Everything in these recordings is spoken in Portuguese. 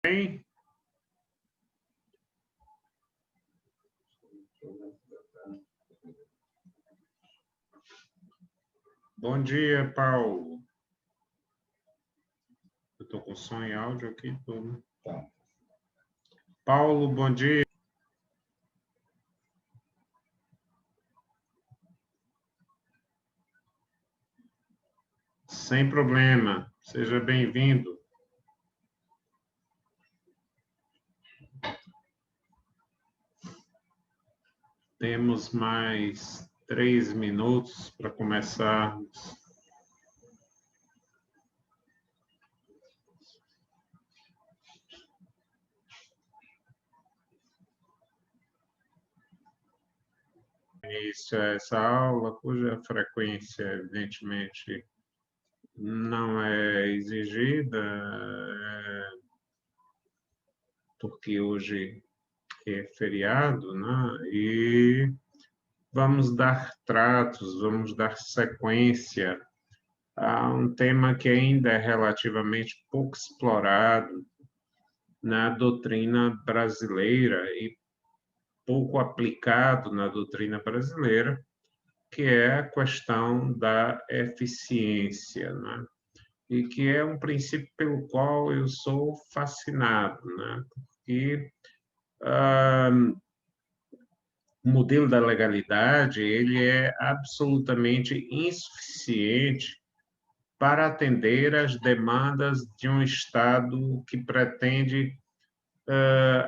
Bem? Bom dia, Paulo. Eu estou com som e áudio aqui, tudo. Tá. Paulo, bom dia. Sem problema. Seja bem-vindo. Temos mais 3 minutos para começarmos. Início a essa aula, cuja frequência, evidentemente, não é exigida, porque hoje é feriado, né? E vamos dar tratos, vamos dar sequência a um tema que ainda é relativamente pouco explorado na doutrina brasileira e pouco aplicado na doutrina brasileira, que é a questão da eficiência, né? E que é um princípio pelo qual eu sou fascinado, né? Porque o modelo da legalidade ele é absolutamente insuficiente para atender às demandas de um Estado que pretende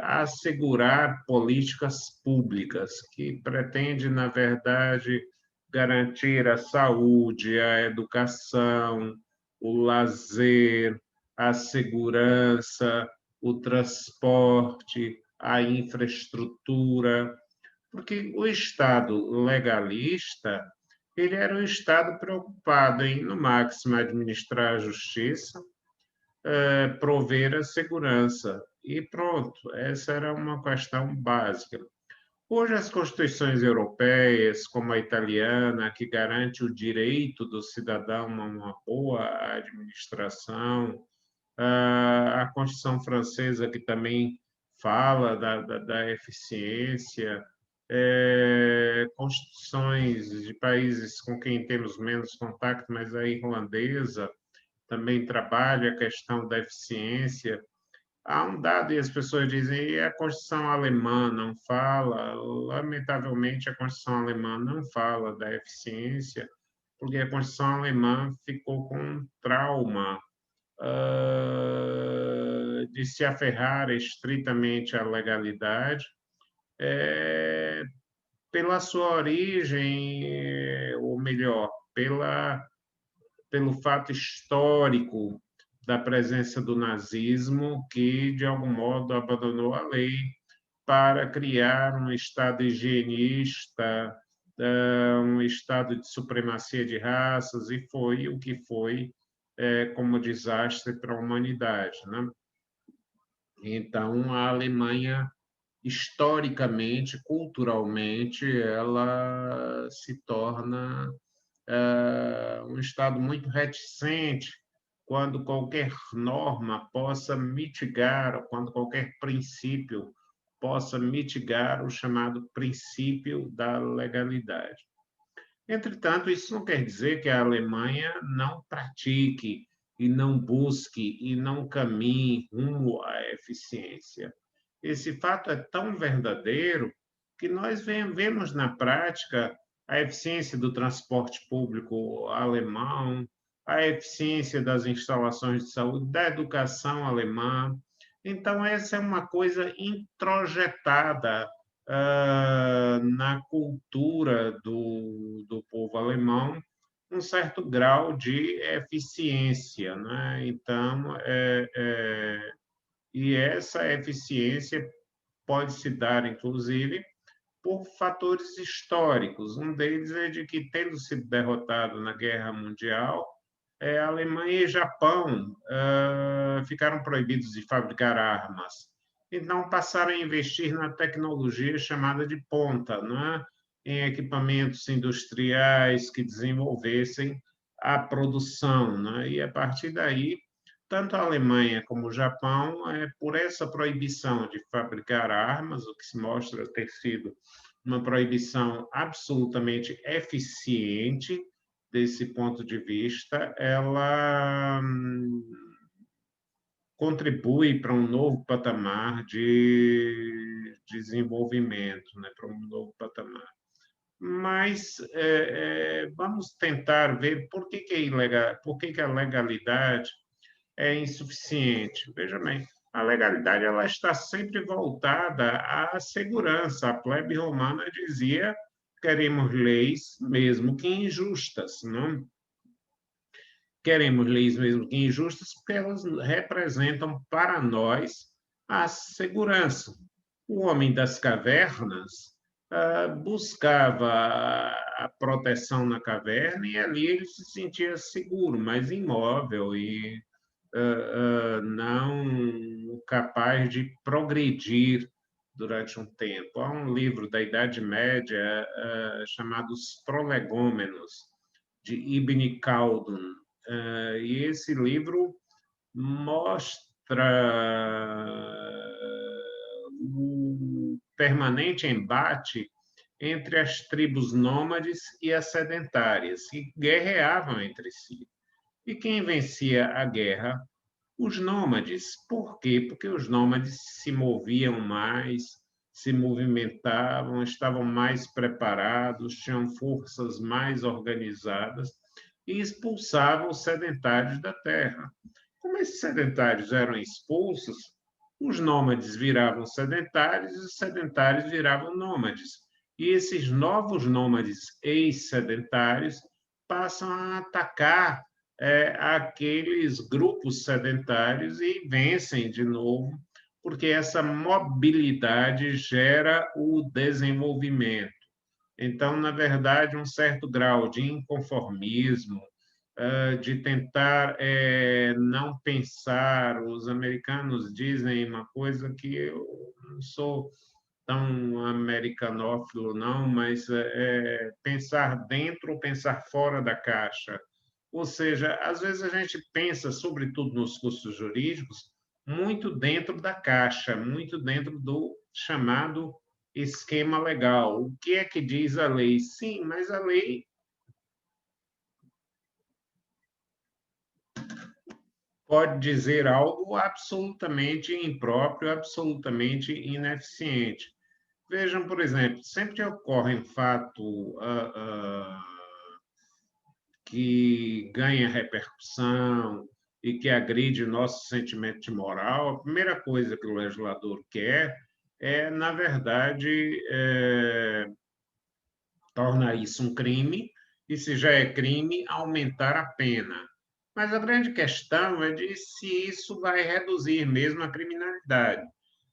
assegurar políticas públicas, que pretende, na verdade, garantir a saúde, a educação, o lazer, a segurança, o transporte, a infraestrutura, porque o Estado legalista ele era um Estado preocupado em, no máximo, administrar a justiça, prover a segurança. E pronto, essa era uma questão básica. Hoje, as constituições europeias, como a italiana, que garante o direito do cidadão a uma boa administração, a Constituição francesa, que também fala da eficiência, constituições de países com quem temos menos contato, mas a irlandesa também trabalha a questão da eficiência. Há um dado, e as pessoas dizem, e a Constituição alemã não fala? Lamentavelmente, a Constituição alemã não fala da eficiência, porque a Constituição alemã ficou com um trauma de se aferrar estritamente à legalidade, pela sua origem, ou melhor, pelo fato histórico da presença do nazismo, que, de algum modo, abandonou a lei para criar um Estado higienista, um Estado de supremacia de raças, e foi o que foi como desastre para a humanidade, né? Então, a Alemanha, historicamente, culturalmente, ela se torna um Estado muito reticente quando qualquer norma possa mitigar, quando qualquer princípio possa mitigar o chamado princípio da legalidade. Entretanto, isso não quer dizer que a Alemanha não pratique e não busque e não caminhe rumo à eficiência. Esse fato é tão verdadeiro que nós vemos na prática a eficiência do transporte público alemão, a eficiência das instalações de saúde, da educação alemã. Então, essa é uma coisa introjetada na cultura do povo alemão, um certo grau de eficiência, né? Então, e essa eficiência pode se dar, inclusive, por fatores históricos. Um deles é de que, tendo sido derrotado na Guerra Mundial, a Alemanha e Japão ficaram proibidos de fabricar armas. Então, passaram a investir na tecnologia chamada de ponta, né? Em equipamentos industriais que desenvolvessem a produção, né? E, a partir daí, tanto a Alemanha como o Japão, por essa proibição de fabricar armas, o que se mostra ter sido uma proibição absolutamente eficiente desse ponto de vista, ela contribui para um novo patamar de desenvolvimento, né, para um novo patamar. Mas vamos tentar ver por que, que é ilegal, por que, que a legalidade é insuficiente. Veja bem, a legalidade ela está sempre voltada à segurança. A plebe romana dizia: queremos leis, mesmo que injustas, não? Queremos leis mesmo que injustas, porque elas representam para nós a segurança. O homem das cavernas buscava a proteção na caverna e ali ele se sentia seguro, mas imóvel e não capaz de progredir durante um tempo. Há um livro da Idade Média chamado Os Prolegômenos, de Ibn Khaldun, e esse livro mostra o permanente embate entre as tribos nômades e as sedentárias, que guerreavam entre si. E quem vencia a guerra? Os nômades. Por quê? Porque os nômades se moviam mais, se movimentavam, estavam mais preparados, tinham forças mais organizadas e expulsavam os sedentários da terra. Como esses sedentários eram expulsos, os nômades viravam sedentários e os sedentários viravam nômades. E esses novos nômades ex-sedentários passam a atacar aqueles grupos sedentários e vencem de novo, porque essa mobilidade gera o desenvolvimento. Então, na verdade, um certo grau de inconformismo, de tentar não pensar. Os americanos dizem uma coisa que eu não sou tão americanófilo, não, mas pensar dentro ou pensar fora da caixa. Ou seja, às vezes a gente pensa, sobretudo nos cursos jurídicos, muito dentro da caixa, muito dentro do chamado esquema legal. O que é que diz a lei? Sim, mas a lei pode dizer algo absolutamente impróprio, absolutamente ineficiente. Vejam, por exemplo, sempre que ocorre um fato que ganha repercussão e que agride o nosso sentimento de moral, a primeira coisa que o legislador quer na verdade, tornar isso um crime, e se já é crime, aumentar a pena. Mas a grande questão é de se isso vai reduzir mesmo a criminalidade.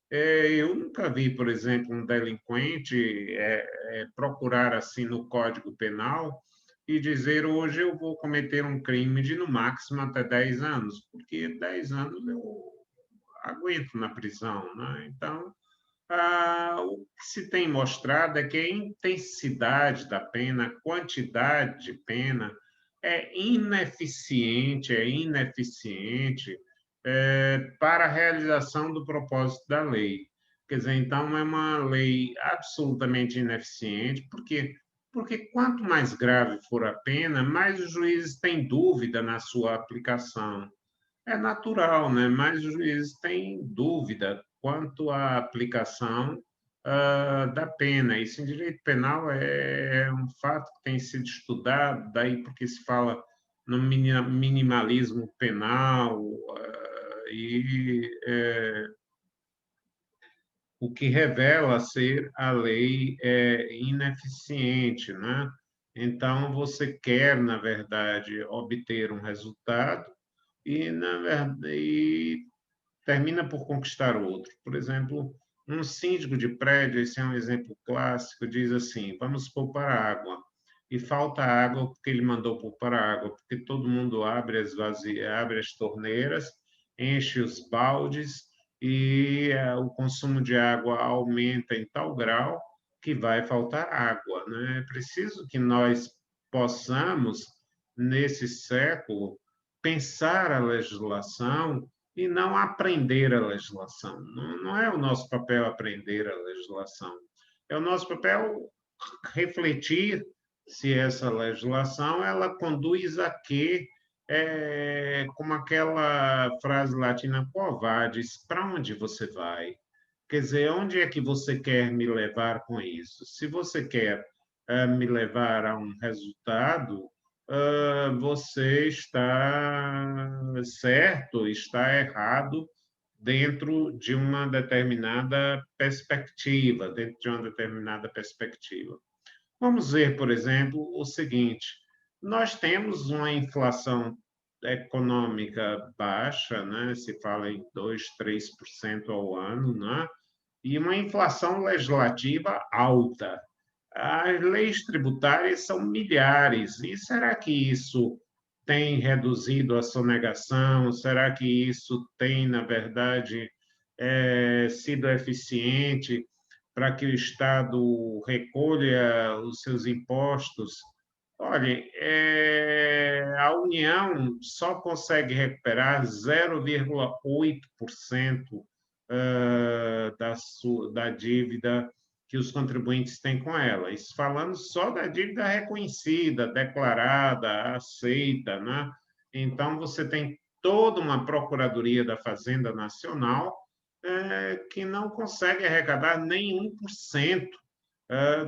Eu nunca vi, por exemplo, um delinquente procurar assim no Código Penal e dizer hoje eu vou cometer um crime de no máximo até 10 anos, porque 10 anos eu aguento na prisão, né? Então, o que se tem mostrado é que a intensidade da pena, a quantidade de pena é ineficiente para a realização do propósito da lei. Quer dizer, então, é uma lei absolutamente ineficiente, porque quanto mais grave for a pena, mais os juízes têm dúvida na sua aplicação. É natural, né? Mas os juízes têm dúvida quanto à aplicação da pena. Isso em direito penal é um fato que tem sido estudado, daí porque se fala no minimalismo penal, o que revela ser a lei ineficiente, né? Então, você quer, na verdade, obter um resultado na verdade, termina por conquistar outro. Por exemplo, um síndico de prédio, esse é um exemplo clássico, diz assim: vamos poupar água. E falta água porque ele mandou poupar água, porque todo mundo abre as torneiras, enche os baldes e o consumo de água aumenta em tal grau que vai faltar água, né? É preciso que nós possamos, nesse século, pensar a legislação e não aprender a legislação. Não é o nosso papel aprender a legislação. É o nosso papel refletir se essa legislação ela conduz a quê? Como aquela frase latina, quo vadis, para onde você vai? Quer dizer, onde é que você quer me levar com isso? Se você quer me levar a um resultado, você está certo, está errado dentro de uma determinada perspectiva, dentro de uma determinada perspectiva. Vamos ver, por exemplo, o seguinte: nós temos uma inflação econômica baixa, né? Se fala em 2, 3% ao ano, né? E uma inflação legislativa alta. As leis tributárias são milhares. E será que isso tem reduzido a sonegação? Será que isso tem, na verdade, sido eficiente para que o Estado recolha os seus impostos? Olha, a União só consegue recuperar 0,8% da dívida que os contribuintes têm com ela. Isso falando só da dívida reconhecida, declarada, aceita, né? Então, você tem toda uma Procuradoria da Fazenda Nacional que não consegue arrecadar nem 1%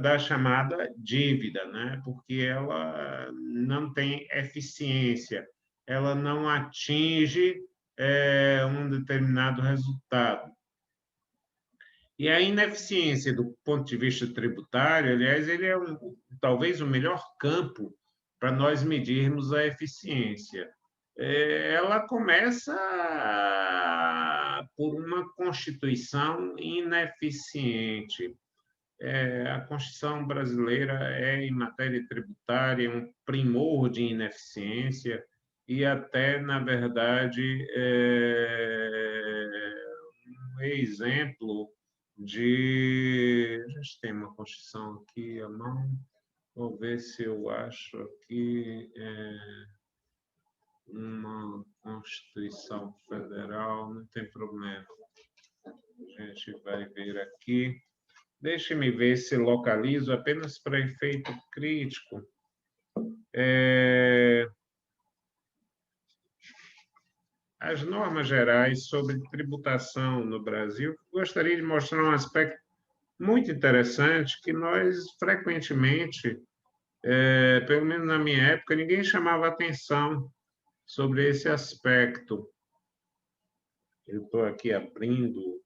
da chamada dívida, né? Porque ela não tem eficiência, ela não atinge um determinado resultado. E a ineficiência do ponto de vista tributário, aliás, ele é talvez o melhor campo para nós medirmos a eficiência. Ela começa por uma Constituição ineficiente. A Constituição brasileira é, em matéria tributária, um primor de ineficiência e até, na verdade, um exemplo de... A gente tem uma Constituição aqui à mão, vou ver se eu acho aqui uma Constituição Federal, não tem problema. A gente vai ver aqui. Deixe-me ver se localizo apenas para efeito crítico. As normas gerais sobre tributação no Brasil, gostaria de mostrar um aspecto muito interessante que nós, frequentemente, pelo menos na minha época, ninguém chamava atenção sobre esse aspecto. Eu estou aqui abrindo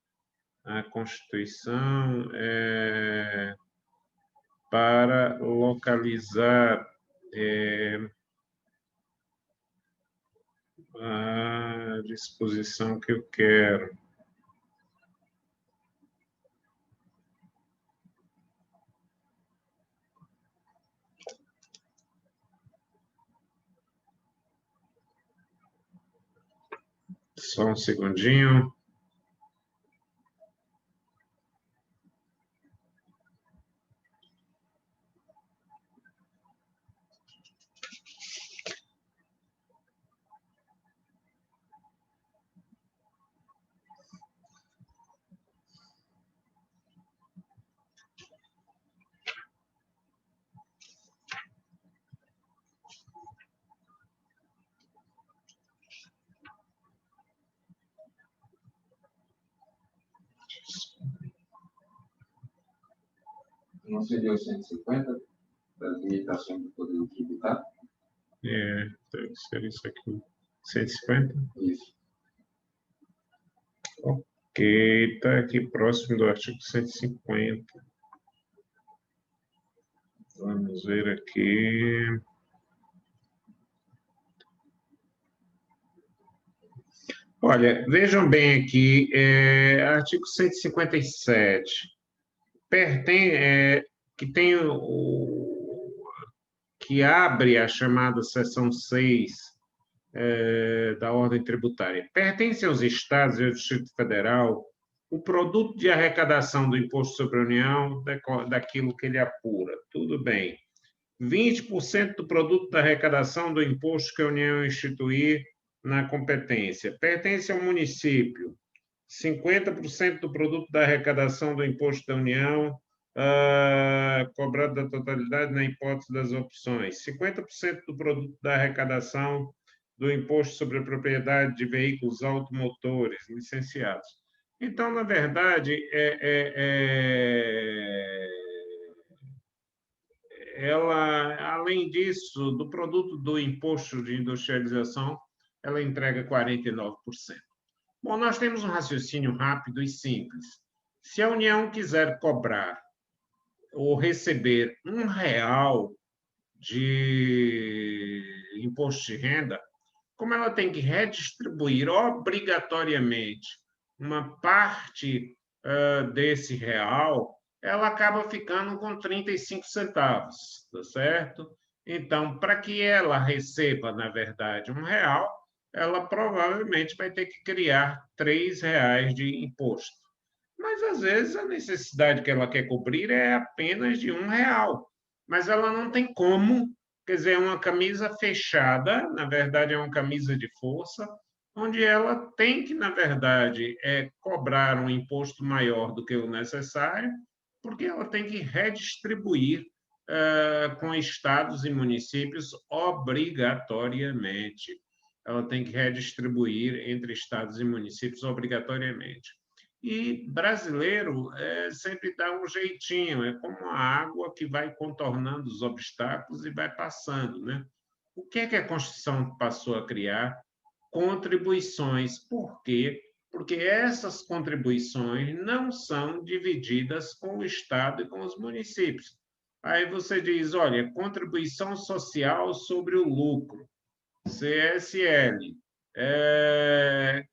a Constituição para localizar a disposição que eu quero. Só um segundinho. Não seria o 150 das limitações do poder tributário? Deve ser isso aqui. 150? Isso. Ok, está aqui próximo do artigo 150. Vamos ver aqui. Olha, vejam bem aqui, artigo 157. Que tem que abre a chamada seção 6 da ordem tributária. Pertence aos estados e ao Distrito Federal o produto de arrecadação do Imposto sobre a União daquilo que ele apura. Tudo bem. 20% do produto da arrecadação do imposto que a União instituir na competência. Pertence ao município. 50% do produto da arrecadação do imposto da União, cobrado da totalidade na hipótese das opções. 50% do produto da arrecadação do imposto sobre a propriedade de veículos automotores licenciados. Então, na verdade, ela, além disso, do produto do imposto de industrialização, ela entrega 49%. Bom, nós temos um raciocínio rápido e simples. Se a União quiser cobrar ou receber R$ 1 de imposto de renda, como ela tem que redistribuir obrigatoriamente uma parte desse real, ela acaba ficando com 35 centavos, tá certo? Então, para que ela receba, na verdade, R$ 1, ela provavelmente vai ter que criar R$ 3 de imposto. Mas, às vezes, a necessidade que ela quer cobrir é apenas de R$ 1, mas ela não tem como, quer dizer, é uma camisa fechada, na verdade, é uma camisa de força, onde ela tem que, na verdade, cobrar um imposto maior do que o necessário, porque ela tem que redistribuir com estados e municípios obrigatoriamente. Ela tem que redistribuir entre estados e municípios obrigatoriamente. E brasileiro sempre dá um jeitinho, é como a água que vai contornando os obstáculos e vai passando, né? O que é que a Constituição passou a criar? Contribuições. Por quê? Porque essas contribuições não são divididas com o Estado e com os municípios. Aí você diz, olha, contribuição social sobre o lucro, CSL,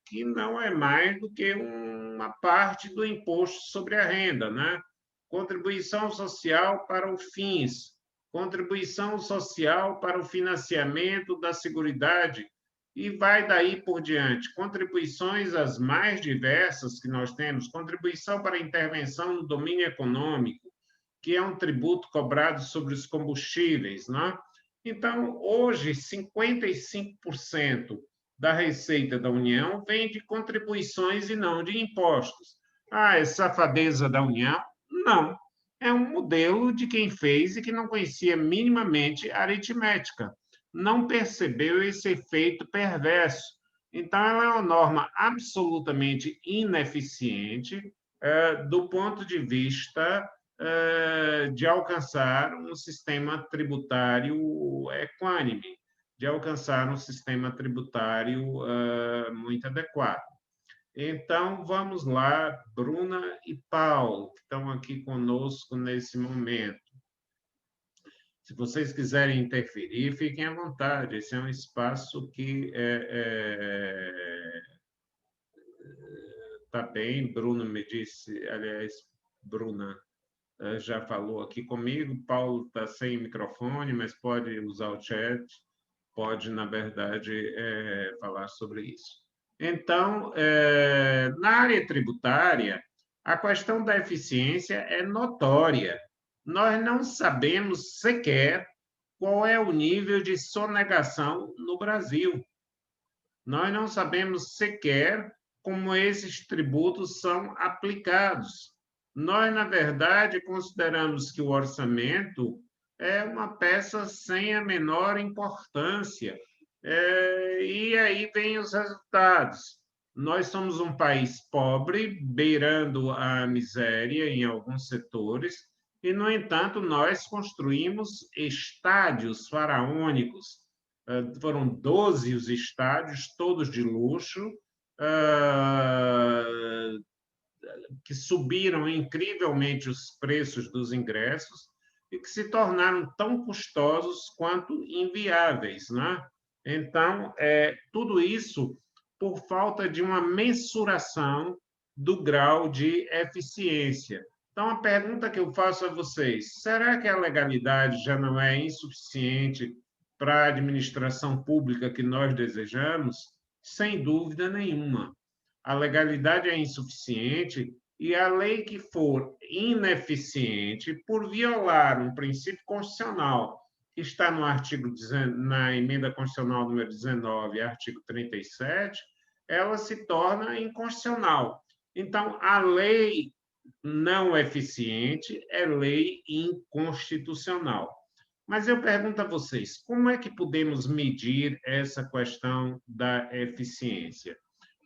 que não é mais do que uma parte do imposto sobre a renda, né? Contribuição social para o FINS, contribuição social para o financiamento da Seguridade, e vai daí por diante. Contribuições as mais diversas que nós temos, contribuição para intervenção no domínio econômico, que é um tributo cobrado sobre os combustíveis, né? Então, hoje, 55% da receita da União vem de contribuições e não de impostos. Ah, é safadeza da União? Não. É um modelo de quem fez e que não conhecia minimamente a aritmética. Não percebeu esse efeito perverso. Então, ela é uma norma absolutamente ineficiente do ponto de vista de alcançar um sistema tributário equânime, de alcançar um sistema tributário muito adequado. Então, vamos lá, Bruna e Paulo, que estão aqui conosco nesse momento. Se vocês quiserem interferir, fiquem à vontade. Esse é um espaço que está bem. Bruno me disse, aliás, Bruna já falou aqui comigo. Paulo está sem microfone, mas pode usar o chat, pode, na verdade, falar sobre isso. Então, na área tributária, a questão da eficiência é notória. Nós não sabemos sequer qual é o nível de sonegação no Brasil. Nós não sabemos sequer como esses tributos são aplicados. Nós, na verdade, consideramos que o orçamento é uma peça sem a menor importância. E aí vem os resultados. Nós somos um país pobre, beirando a miséria em alguns setores, e, no entanto, nós construímos estádios faraônicos. Foram 12 os estádios, todos de luxo, que subiram incrivelmente os preços dos ingressos e que se tornaram tão custosos quanto inviáveis, né? Então, tudo isso por falta de uma mensuração do grau de eficiência. Então, a pergunta que eu faço a vocês: será que a legalidade já não é insuficiente para a administração pública que nós desejamos? Sem dúvida nenhuma. A legalidade é insuficiente e a lei que for ineficiente por violar um princípio constitucional que está no na emenda constitucional número 19, artigo 37, ela se torna inconstitucional. Então, a lei não eficiente é lei inconstitucional. Mas eu pergunto a vocês, como é que podemos medir essa questão da eficiência?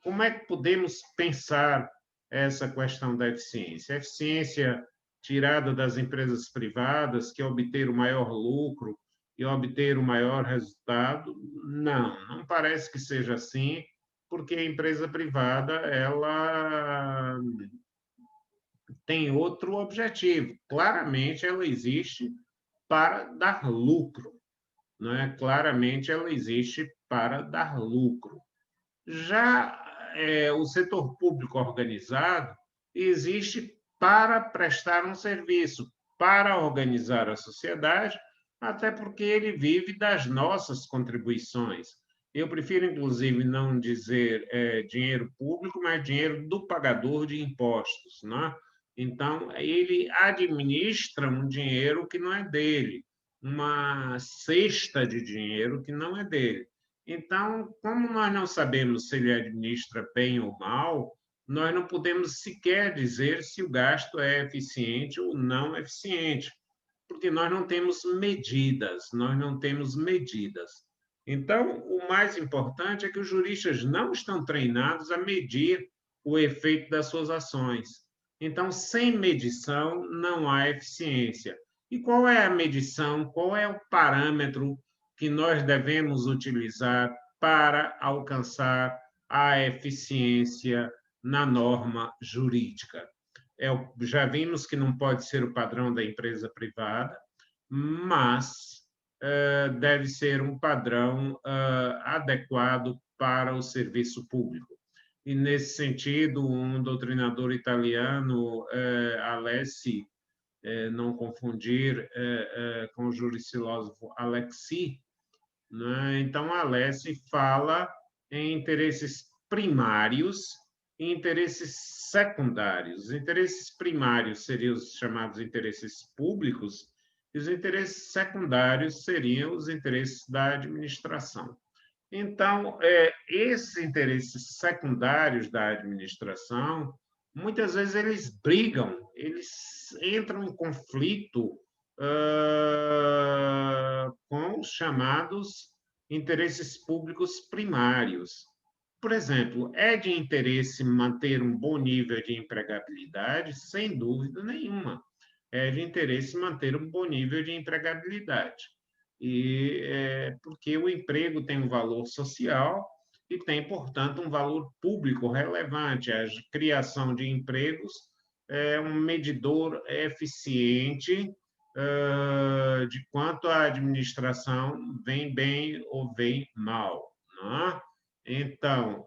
Como é que podemos pensar essa questão da eficiência? A eficiência tirada das empresas privadas, que é obter o maior lucro e obter o maior resultado? Não, não parece que seja assim, porque a empresa privada ela tem outro objetivo. Claramente, ela existe para dar lucro, não é? Claramente, ela existe para dar lucro. Já o setor público organizado existe para prestar um serviço, para organizar a sociedade, até porque ele vive das nossas contribuições. Eu prefiro, inclusive, não dizer dinheiro público, mas dinheiro do pagador de impostos, né? Então, ele administra um dinheiro que não é dele, uma cesta de dinheiro que não é dele. Então, como nós não sabemos se ele administra bem ou mal, nós não podemos sequer dizer se o gasto é eficiente ou não eficiente, porque nós não temos medidas, nós não temos medidas. Então, o mais importante é que os juristas não estão treinados a medir o efeito das suas ações. Então, sem medição, não há eficiência. E qual é a medição? Qual é o parâmetro que nós devemos utilizar para alcançar a eficiência na norma jurídica? Já vimos que não pode ser o padrão da empresa privada, mas deve ser um padrão adequado para o serviço público. E, nesse sentido, um doutrinador italiano, Alessi, não confundir com o jurifilósofo Alexis, né? Então, Alessi fala em interesses primários e interesses secundários. Os interesses primários seriam os chamados interesses públicos, e os interesses secundários seriam os interesses da administração. Então, esses interesses secundários da administração, muitas vezes eles brigam, eles entram em conflito com os chamados interesses públicos primários. Por exemplo, é de interesse manter um bom nível de empregabilidade? Sem dúvida nenhuma. É de interesse manter um bom nível de empregabilidade. Porque o emprego tem um valor social e tem, portanto, um valor público relevante. A criação de empregos é um medidor eficiente de quanto a administração vem bem ou vem mal, não é? Então,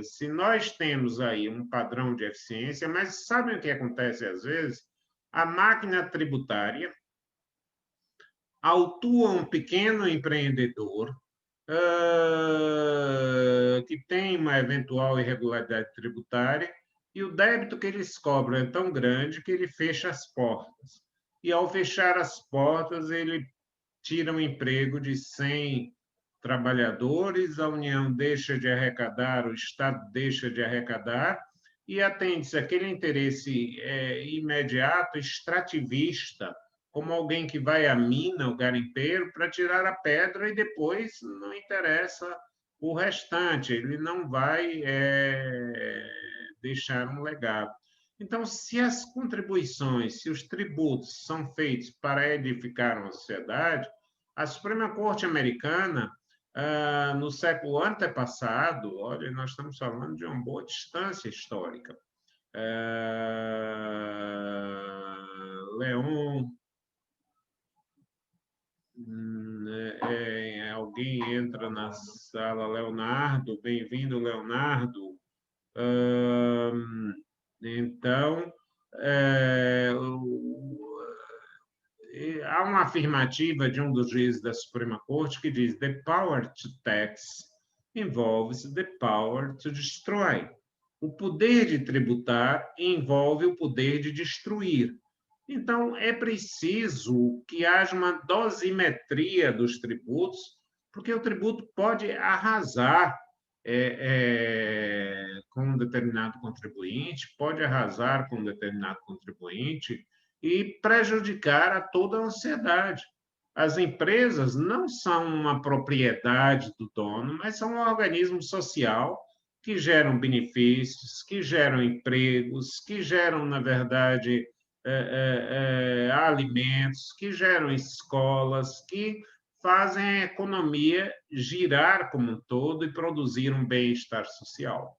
se nós temos aí um padrão de eficiência, mas sabem o que acontece às vezes? A máquina tributária autua um pequeno empreendedor que tem uma eventual irregularidade tributária e o débito que eles cobram é tão grande que ele fecha as portas. E, ao fechar as portas, ele tira um emprego de 100 trabalhadores, a União deixa de arrecadar, o Estado deixa de arrecadar, e atende-se aquele interesse imediato, extrativista, como alguém que vai à mina, o garimpeiro, para tirar a pedra e depois não interessa o restante, ele não vai deixar um legado. Então, se as contribuições, se os tributos são feitos para edificar uma sociedade, a Suprema Corte Americana, no século antepassado, olha, nós estamos falando de uma boa distância histórica, Leon, alguém entra na sala, Leonardo, bem-vindo, Leonardo. Então, há uma afirmativa de um dos juízes da Suprema Corte que diz: "The power to tax involves the power to destroy." O poder de tributar envolve o poder de destruir. Então, é preciso que haja uma dosimetria dos tributos, porque o tributo pode arrasar com um determinado contribuinte, pode arrasar com um determinado contribuinte e prejudicar a toda a sociedade. As empresas não são uma propriedade do dono, mas são um organismo social que geram benefícios, que geram empregos, que geram, na verdade, alimentos, que geram escolas, que fazem a economia girar como um todo e produzir um bem-estar social.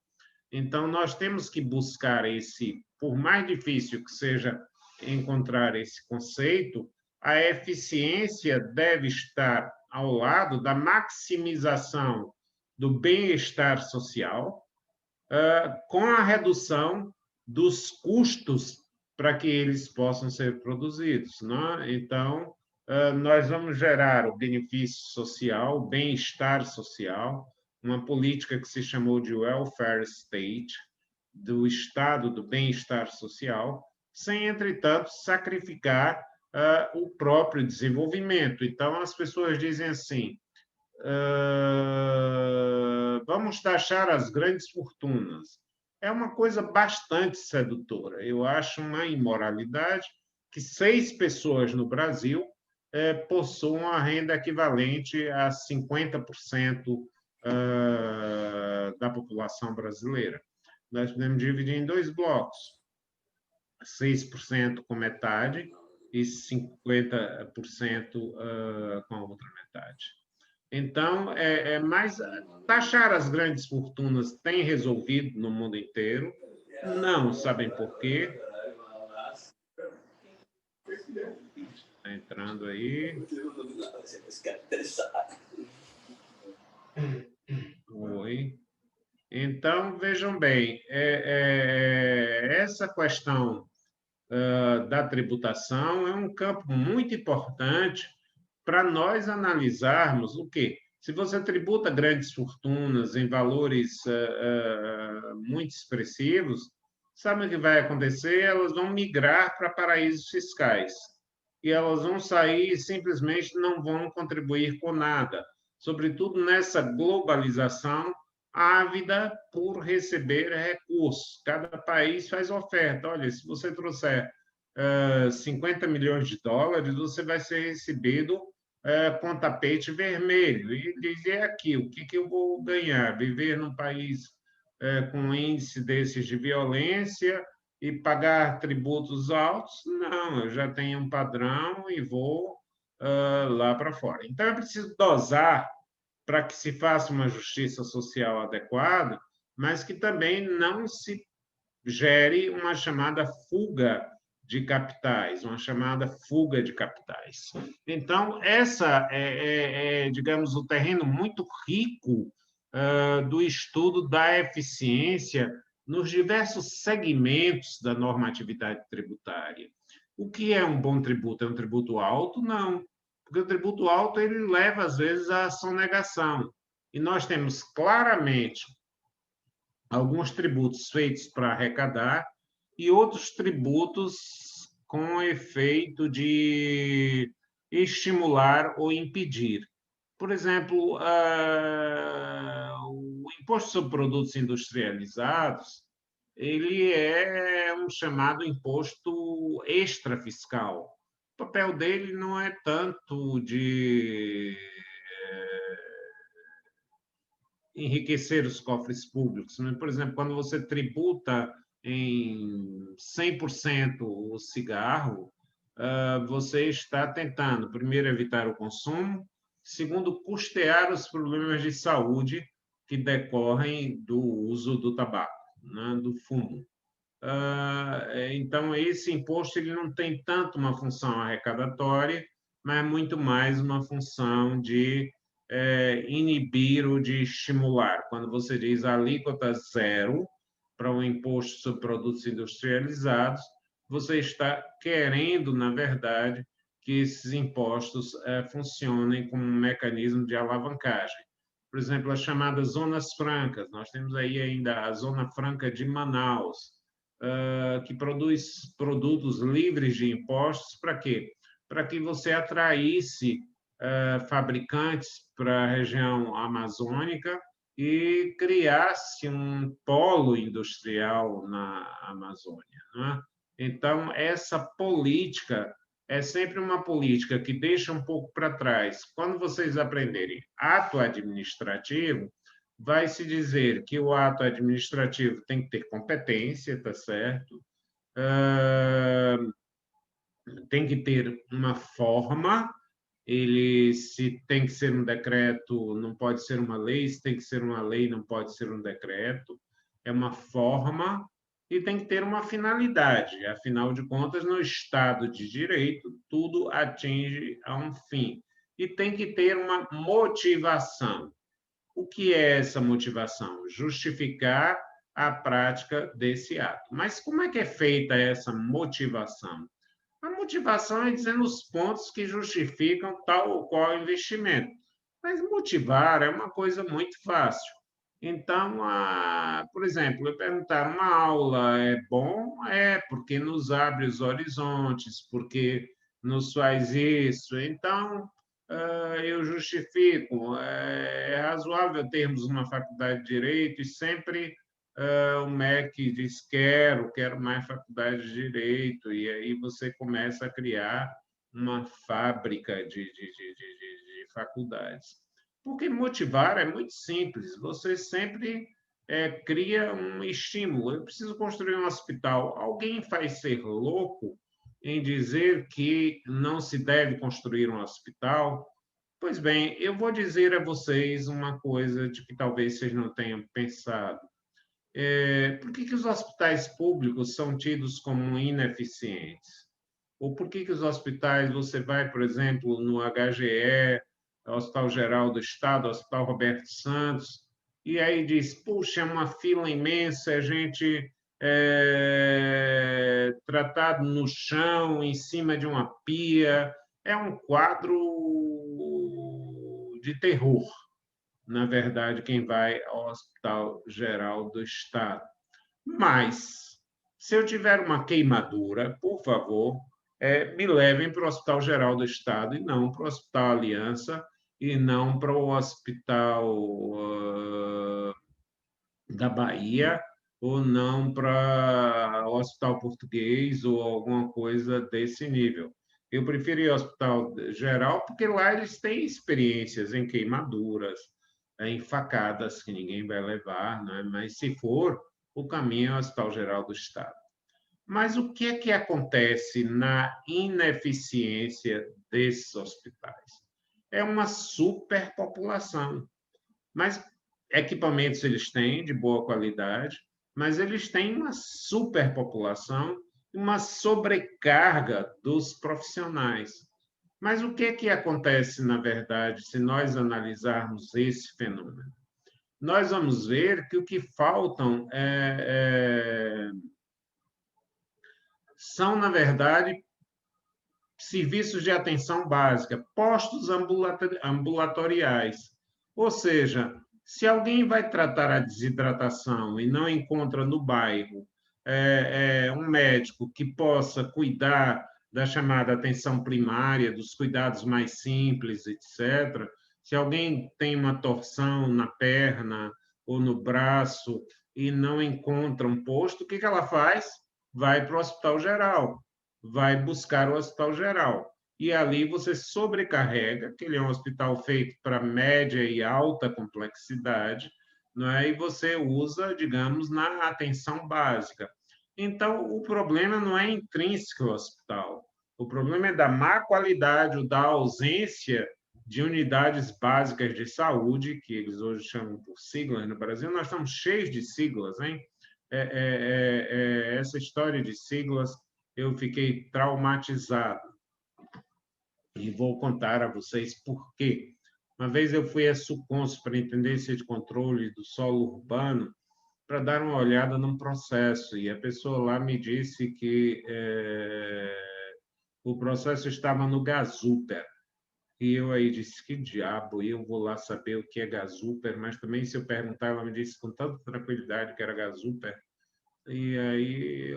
Então, nós temos que buscar esse, por mais difícil que seja encontrar esse conceito, a eficiência deve estar ao lado da maximização do bem-estar social, com a redução dos custos para que eles possam ser produzidos. Né? Então, nós vamos gerar o benefício social, o bem-estar social, uma política que se chamou de welfare state, do estado do bem-estar social, sem, entretanto, sacrificar o próprio desenvolvimento. Então, as pessoas dizem assim, vamos taxar as grandes fortunas. É uma coisa bastante sedutora. Eu acho uma imoralidade que 6 pessoas no Brasil possuam a renda equivalente a 50% da população brasileira. Nós podemos dividir em 2 blocos: 6% com metade e 50% com a outra metade. Então, mais taxar as grandes fortunas tem resolvido no mundo inteiro. Não sabem por quê. Está entrando aí. Oi. Então, vejam bem, essa questão da tributação é um campo muito importante para nós analisarmos o quê? Se você tributa grandes fortunas em valores muito expressivos, sabe o que vai acontecer? Elas vão migrar para paraísos fiscais e elas vão sair e simplesmente não vão contribuir com nada, sobretudo nessa globalização ávida por receber recursos. Cada país faz oferta. Olha, se você trouxer 50 milhões de dólares, você vai ser recebido com tapete vermelho. E dizer aqui, o que eu vou ganhar? Viver num país com um índice desses de violência e pagar tributos altos? Não, eu já tenho um padrão e vou lá para fora. Então, é preciso dosar para que se faça uma justiça social adequada, mas que também não se gere uma chamada fuga de capitais, uma chamada fuga de capitais. Então, essa digamos, o terreno muito rico do estudo da eficiência nos diversos segmentos da normatividade tributária. O que é um bom tributo? É um tributo alto? Não, porque o tributo alto ele leva, às vezes, à sonegação. E nós temos claramente alguns tributos feitos para arrecadar e outros tributos com efeito de estimular ou impedir. Por exemplo, o imposto sobre produtos industrializados, ele é um chamado imposto extrafiscal. O papel dele não é tanto de enriquecer os cofres públicos. Por exemplo, quando você tributa em 100% o cigarro, você está tentando, primeiro, evitar o consumo, segundo, custear os problemas de saúde que decorrem do uso do tabaco, né, do fumo. Então, esse imposto ele não tem tanto uma função arrecadatória, mas muito mais uma função de inibir ou de estimular. Quando você diz alíquota zero para o imposto sobre produtos industrializados, você está querendo, na verdade, que esses impostos funcionem como um mecanismo de alavancagem. Por exemplo, as chamadas zonas francas. Nós temos aí ainda a Zona Franca de Manaus, que produz produtos livres de impostos, para quê? Para que você atraísse fabricantes para a região amazônica e criasse um polo industrial na Amazônia, né? Então, essa política é sempre uma política que deixa um pouco para trás. Quando vocês aprenderem ato administrativo, vai se dizer que o ato administrativo tem que ter competência, tá certo? Tem que ter uma forma, ele se tem que ser um decreto, não pode ser uma lei, se tem que ser uma lei, não pode ser um decreto, é uma forma e tem que ter uma finalidade. Afinal de contas, no Estado de Direito, tudo atinge a um fim. E tem que ter uma motivação. O que é essa motivação? Justificar a prática desse ato. Mas como é que é feita essa motivação? A motivação é dizendo os pontos que justificam tal ou qual investimento. Mas motivar é uma coisa muito fácil. Então, por exemplo, eu perguntar, uma aula é bom? É, porque nos abre os horizontes, porque nos faz isso. Então, eu justifico. É razoável termos uma faculdade de Direito e sempre o MEC diz: quero mais faculdade de Direito, e aí você começa a criar uma fábrica de faculdades. Porque motivar é muito simples, você sempre cria um estímulo. Eu preciso construir um hospital. Alguém faz ser louco em dizer que não se deve construir um hospital? Pois bem, eu vou dizer a vocês uma coisa de que talvez vocês não tenham pensado. Por que os hospitais públicos são tidos como ineficientes? Ou por que os hospitais, você vai, por exemplo, no HGE, Hospital Geral do Estado, Hospital Roberto Santos, e aí diz, puxa, é uma fila imensa, a gente tratado no chão, em cima de uma pia, é um quadro de terror, na verdade, quem vai ao Hospital Geral do Estado. Mas, se eu tiver uma queimadura, por favor, me levem para o Hospital Geral do Estado e não para o Hospital Aliança e não para o Hospital da Bahia ou não para o Hospital Português ou alguma coisa desse nível. Eu prefiro ir ao Hospital Geral porque lá eles têm experiências em queimaduras, em facadas que ninguém vai levar, né? Mas se for, o caminho é o Hospital Geral do Estado. Mas o que é que acontece na ineficiência desses hospitais? É uma superpopulação. Mas equipamentos eles têm de boa qualidade, mas eles têm uma superpopulação, uma sobrecarga dos profissionais. Mas o que é que acontece, na verdade, se nós analisarmos esse fenômeno? Nós vamos ver que o que faltam são, na verdade, serviços de atenção básica, postos ambulatoriais. Ou seja, se alguém vai tratar a desidratação e não encontra no bairro um médico que possa cuidar da chamada atenção primária, dos cuidados mais simples, etc., se alguém tem uma torção na perna ou no braço e não encontra um posto, o que ela faz? Vai para o hospital geral, vai buscar o hospital geral. E ali você sobrecarrega, que ele é um hospital feito para média e alta complexidade, não é? E você usa, digamos, na atenção básica. Então, o problema não é intrínseco ao hospital. O problema é da má qualidade ou da ausência de unidades básicas de saúde, que eles hoje chamam por siglas no Brasil. Nós estamos cheios de siglas, hein? Essa história de siglas, eu fiquei traumatizado. E vou contar a vocês por quê. Uma vez eu fui a Sucons para Intendência de Controle do Solo Urbano para dar uma olhada num processo, e a pessoa lá me disse que o processo estava no Gasuper. E eu aí disse, que diabo, eu vou lá saber o que é Gasuper, mas também se eu perguntar, ela me disse com tanta tranquilidade que era Gasuper, E aí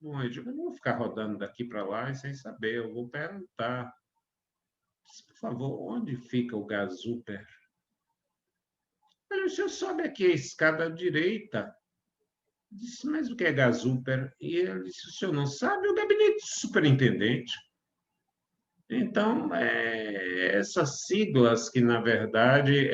bom, eu digo, eu não vou ficar rodando daqui para lá e sem saber, eu vou perguntar, por favor, onde fica o Gazuper? Olha, o senhor sobe aqui a escada à direita. Disse, mas o que é Gazuper? E ele disse, o senhor não sabe? O gabinete do superintendente. Então, essas siglas que, na verdade,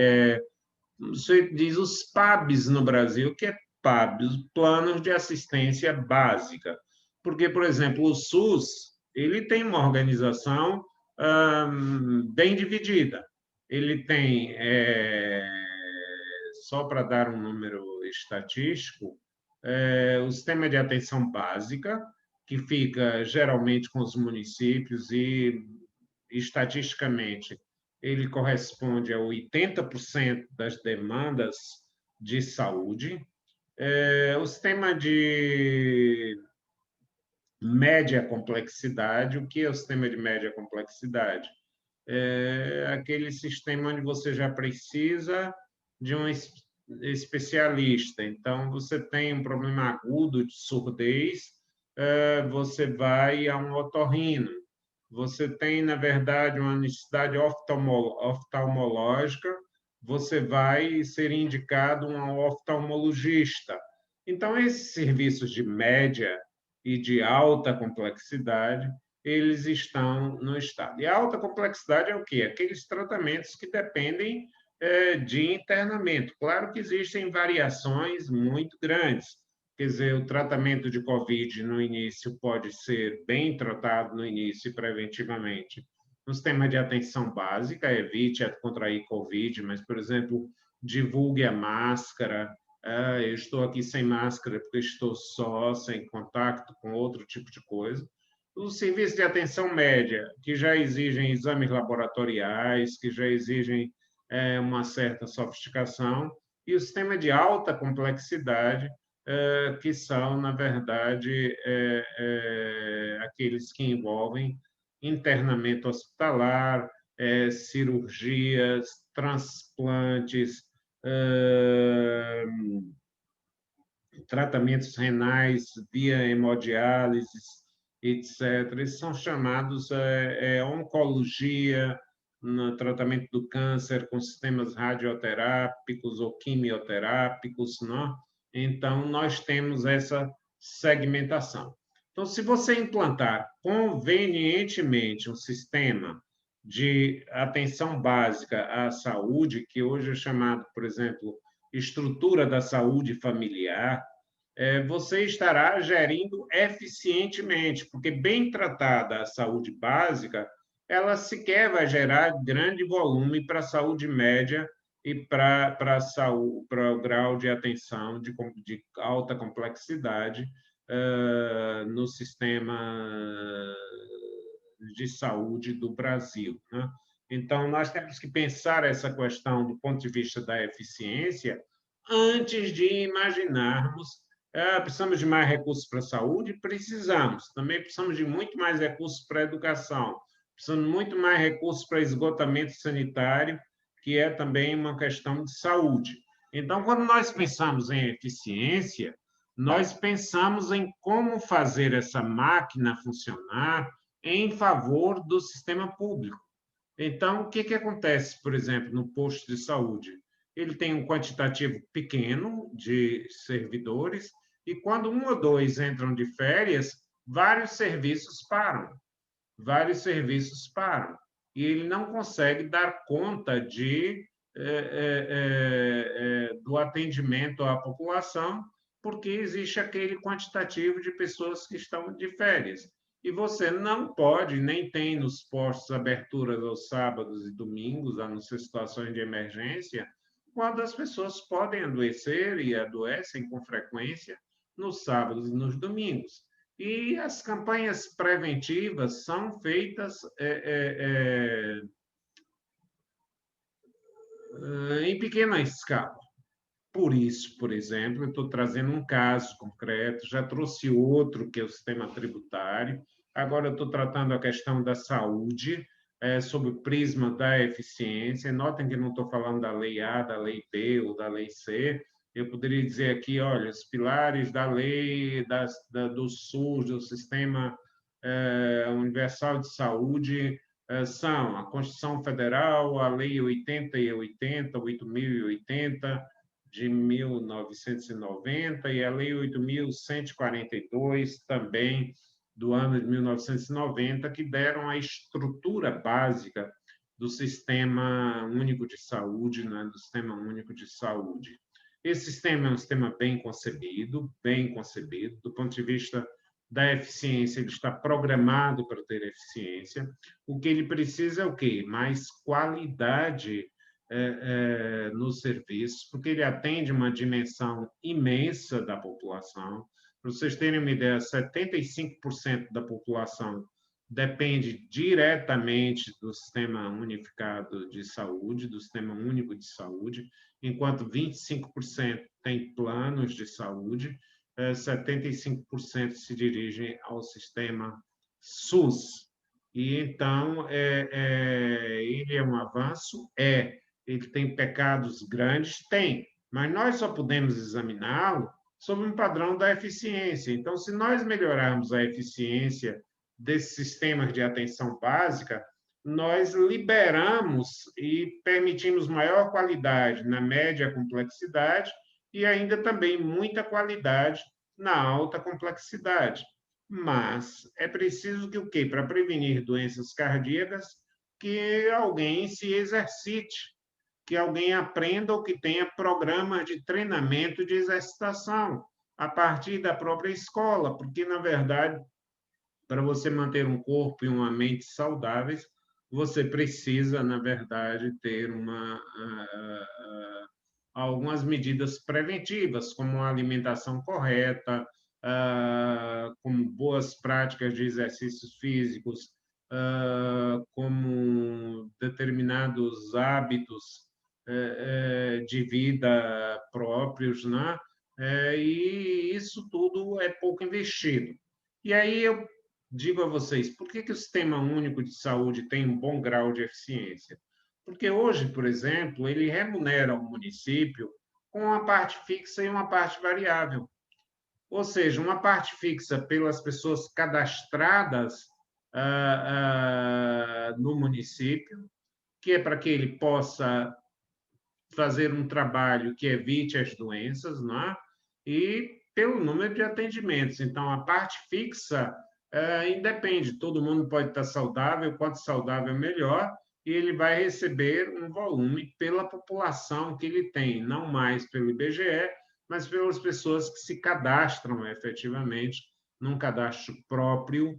você diz os PABs no Brasil, o que é PAB? Os Planos de Assistência Básica. Porque, por exemplo, o SUS, ele tem uma organização bem dividida. Ele tem, só para dar um número estatístico, o sistema de atenção básica, que fica geralmente com os municípios e, estatisticamente, ele corresponde a 80% das demandas de saúde. O sistema de média complexidade, o que é o sistema de média complexidade? É aquele sistema onde você já precisa de um especialista. Então, você tem um problema agudo de surdez, você vai a um otorrino. Você tem, na verdade, uma necessidade oftalmológica, você vai ser indicado a um oftalmologista. Então, esses serviços de média e de alta complexidade, eles estão no Estado. E a alta complexidade é o quê? Aqueles tratamentos que dependem de internamento. Claro que existem variações muito grandes. Quer dizer, o tratamento de COVID no início pode ser bem tratado no início preventivamente. No sistema de atenção básica, evite contrair COVID, mas, por exemplo, divulgue a máscara. Eu estou aqui sem máscara porque estou só, sem contato com outro tipo de coisa. Os serviços de atenção média, que já exigem exames laboratoriais, que já exigem uma certa sofisticação, e o sistema de alta complexidade, que são, na verdade, aqueles que envolvem internamento hospitalar, cirurgias, transplantes, tratamentos renais via hemodiálise, etc. Eles são chamados oncologia, no tratamento do câncer com sistemas radioterápicos ou quimioterápicos, não? Então, nós temos essa segmentação. Então, se você implantar convenientemente um sistema de atenção básica à saúde, que hoje é chamado, por exemplo, estrutura da saúde familiar, você estará gerindo eficientemente, porque bem tratada a saúde básica, ela sequer vai gerar grande volume para a saúde média e para o grau de atenção de alta complexidade no sistema de saúde do Brasil, né? Então, nós temos que pensar essa questão do ponto de vista da eficiência antes de imaginarmos precisamos de mais recursos para a saúde? Precisamos. Também precisamos de muito mais recursos para a educação. Precisamos de muito mais recursos para esgotamento sanitário, que é também uma questão de saúde. Então, quando nós pensamos em eficiência, nós pensamos em como fazer essa máquina funcionar em favor do sistema público. Então, o que, que acontece, por exemplo, no posto de saúde? Ele tem um quantitativo pequeno de servidores, e quando um ou dois entram de férias, vários serviços param. Vários serviços param. E ele não consegue dar conta do atendimento à população, porque existe aquele quantitativo de pessoas que estão de férias. E você não pode, nem tem nos postos aberturas aos sábados e domingos, a não ser situações de emergência, quando as pessoas podem adoecer e adoecem com frequência nos sábados e nos domingos. E as campanhas preventivas são feitas em pequena escala. Por isso, por exemplo, eu estou trazendo um caso concreto, já trouxe outro, que é o sistema tributário, agora eu estou tratando a questão da saúde, sob o prisma da eficiência. Notem que não estou falando da lei A, da lei B ou da lei C, Eu poderia dizer aqui, olha, os pilares da lei do SUS, do Sistema Universal de Saúde, são a Constituição Federal, a Lei 8.080 de 1990 e a Lei 8.142, também do ano de 1990, que deram a estrutura básica do Sistema Único de Saúde, né, do Sistema Único de Saúde. Esse sistema é um sistema bem concebido, do ponto de vista da eficiência, ele está programado para ter eficiência. O que ele precisa é o quê? Mais qualidade nos serviços, porque ele atende uma dimensão imensa da população. Para vocês terem uma ideia, 75% da população depende diretamente do Sistema Unificado de Saúde, do Sistema Único de Saúde, enquanto 25% tem planos de saúde, 75% se dirigem ao sistema SUS. E, então, ele é um avanço? Ele tem pecados grandes? Tem, mas nós só podemos examiná-lo sob um padrão da eficiência. Então, se nós melhorarmos a eficiência desses sistemas de atenção básica, nós liberamos e permitimos maior qualidade na média complexidade e ainda também muita qualidade na alta complexidade. Mas é preciso que o quê? Para prevenir doenças cardíacas, que alguém se exercite, que alguém aprenda ou que tenha programa de treinamento de exercitação a partir da própria escola, porque, na verdade, para você manter um corpo e uma mente saudáveis, você precisa, na verdade, ter algumas medidas preventivas, como a alimentação correta, como boas práticas de exercícios físicos, como determinados hábitos de vida próprios, né? E isso tudo é pouco investido. E aí eu digo a vocês, por que o Sistema Único de Saúde tem um bom grau de eficiência? Porque hoje, por exemplo, ele remunera o município com uma parte fixa e uma parte variável. Ou seja, uma parte fixa pelas pessoas cadastradas no município, que é para que ele possa fazer um trabalho que evite as doenças, não é? E pelo número de atendimentos. Então, a parte fixa independe, todo mundo pode estar saudável, quanto saudável melhor, e ele vai receber um volume pela população que ele tem, não mais pelo IBGE, mas pelas pessoas que se cadastram efetivamente num cadastro próprio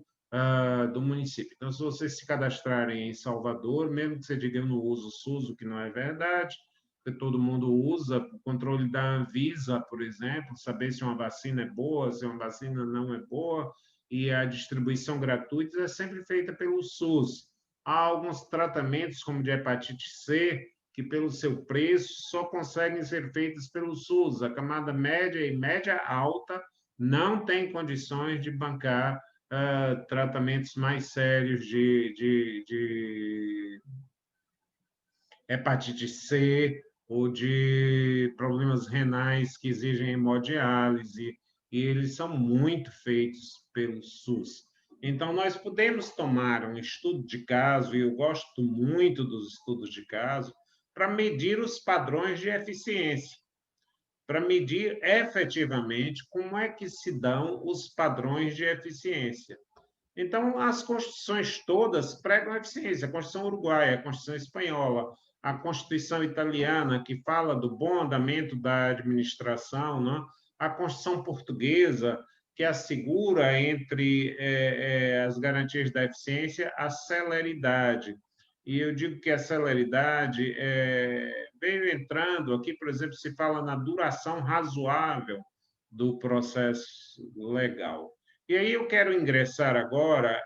do município. Então, se vocês se cadastrarem em Salvador, mesmo que você diga eu não uso o SUS, o que não é verdade, que todo mundo usa, o controle da Anvisa, por exemplo, saber se uma vacina é boa, se uma vacina não é boa, e a distribuição gratuita é sempre feita pelo SUS. Há alguns tratamentos, como de hepatite C, que, pelo seu preço, só conseguem ser feitos pelo SUS. A camada média e média alta não tem condições de bancar tratamentos mais sérios de hepatite C ou de problemas renais que exigem hemodiálise, e eles são muito feitos pelo SUS. Então, nós podemos tomar um estudo de caso, e eu gosto muito dos estudos de caso, para medir os padrões de eficiência, para medir efetivamente como é que se dão os padrões de eficiência. Então, as constituições todas pregam eficiência. A Constituição Uruguaia, a Constituição Espanhola, a Constituição Italiana, que fala do bom andamento da administração, né? A Constituição Portuguesa, que assegura, entre as garantias da eficiência, a celeridade. E eu digo que a celeridade veio entrando aqui, por exemplo, se fala na duração razoável do processo legal. E aí eu quero ingressar agora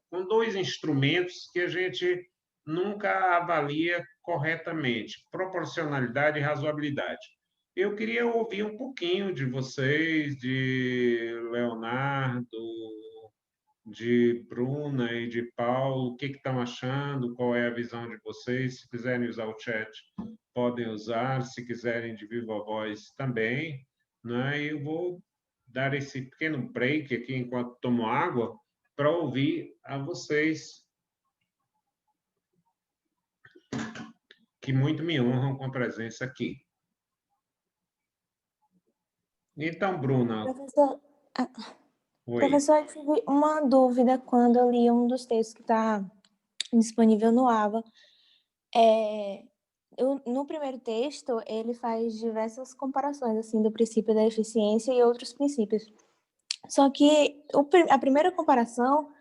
com dois instrumentos que a gente nunca avalia corretamente: proporcionalidade e razoabilidade. Eu queria ouvir um pouquinho de vocês, de Leonardo, de Bruna e de Paulo, o que estão achando, qual é a visão de vocês. Se quiserem usar o chat, podem usar, se quiserem de viva voz também, né? E eu vou dar esse pequeno break aqui enquanto tomo água para ouvir a vocês, que muito me honram com a presença aqui. Então, Bruna, Professor, oi. professor, eu tive uma dúvida quando eu li um dos textos que está disponível no AVA. No primeiro texto, ele faz diversas comparações assim do princípio da eficiência e outros princípios. Só que a primeira comparação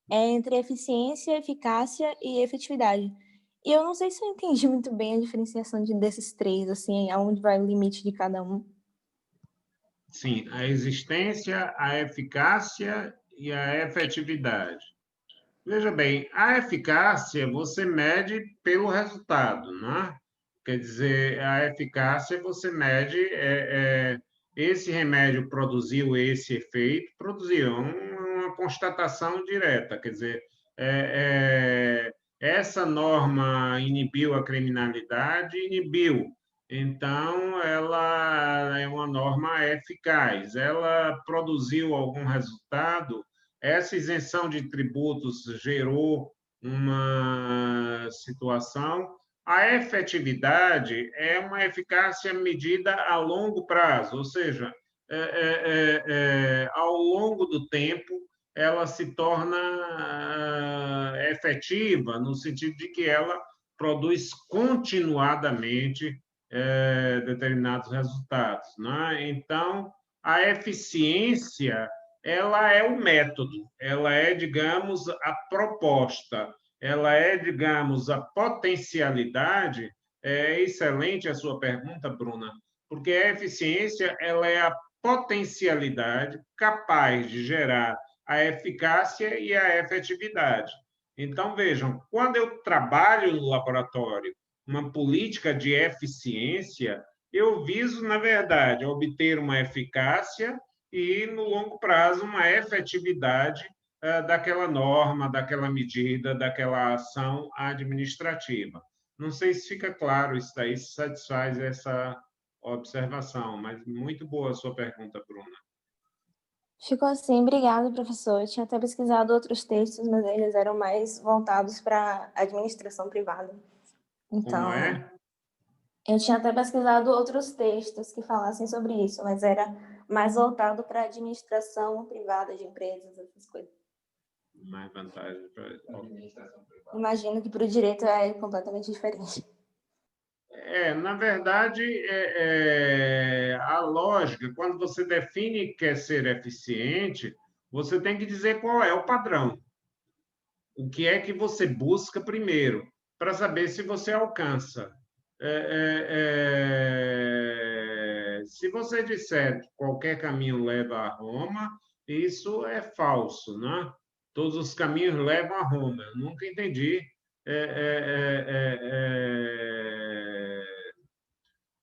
é entre eficiência, eficácia e efetividade. E eu não sei se eu entendi muito bem a diferenciação desses três, assim, aonde vai o limite de cada um. Sim, a existência, a eficácia e a efetividade. Veja bem, a eficácia você mede pelo resultado, né? Quer dizer, a eficácia você mede, esse remédio produziu esse efeito, produziu uma constatação direta, quer dizer, essa norma inibiu a criminalidade, inibiu. Então, ela é uma norma eficaz. Ela produziu algum resultado. Essa isenção de tributos gerou uma situação. A efetividade é uma eficácia medida a longo prazo, ou seja, ao longo do tempo, ela se torna efetiva, no sentido de que ela produz continuadamente determinados resultados, né? Então, a eficiência ela é o método, ela é, digamos, a proposta, ela é, digamos, a potencialidade. É excelente a sua pergunta, Bruna, porque a eficiência ela é a potencialidade capaz de gerar a eficácia e a efetividade. Então, vejam, quando eu trabalho no laboratório uma política de eficiência, eu viso, na verdade, obter uma eficácia e, no longo prazo, uma efetividade daquela norma, daquela medida, daquela ação administrativa. Não sei se fica claro isso daí, se satisfaz essa observação, mas muito boa a sua pergunta, Bruna. Ficou assim, obrigada, professor. Eu tinha até pesquisado outros textos, mas eles eram mais voltados para administração privada. Como Então, é? eu tinha até pesquisado outros textos que falassem sobre isso, mas era mais voltado para administração privada de empresas, essas coisas. Mais vantagem para Administração privada. Imagino que para o direito é completamente diferente. Na verdade, a lógica, quando você define que quer ser eficiente, você tem que dizer qual é o padrão. O que é que você busca primeiro, para saber se você alcança. Se você disser que qualquer caminho leva a Roma, isso é falso, né? Todos os caminhos levam a Roma. Eu nunca entendi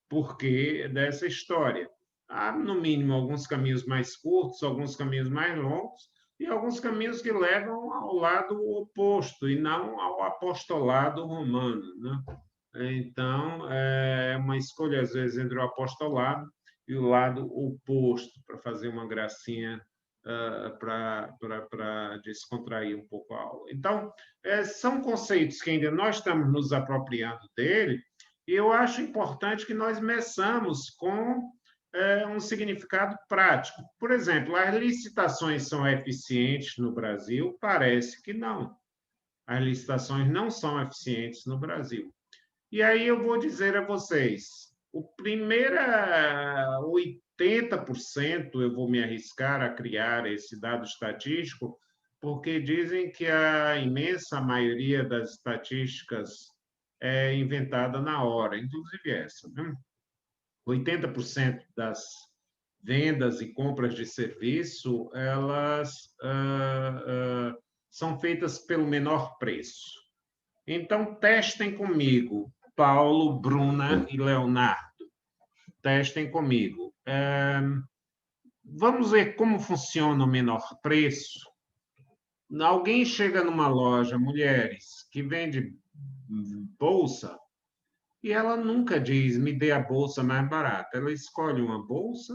porquê dessa história. Há, no mínimo, alguns caminhos mais curtos, alguns caminhos mais longos, e alguns caminhos que levam ao lado oposto, e não ao apostolado romano, né? Então, é uma escolha, às vezes, entre o apostolado e o lado oposto, para fazer uma gracinha, para descontrair um pouco a aula. Então, são conceitos que ainda nós estamos nos apropriando dele, e eu acho importante que nós meçamos com um significado prático. Por exemplo, as licitações são eficientes no Brasil? Parece que não. As licitações não são eficientes no Brasil. E aí eu vou dizer a vocês, o primeiro 80%, eu vou me arriscar a criar esse dado estatístico, porque dizem que a imensa maioria das estatísticas é inventada na hora, inclusive essa, né? 80% das vendas e compras de serviço, elas são feitas pelo menor preço. Então, testem comigo, Paulo, Bruna e Leonardo. Testem comigo. Vamos ver como funciona o menor preço. Alguém chega numa loja, mulheres, que vende bolsa, e ela nunca diz, me dê a bolsa mais barata. Ela escolhe uma bolsa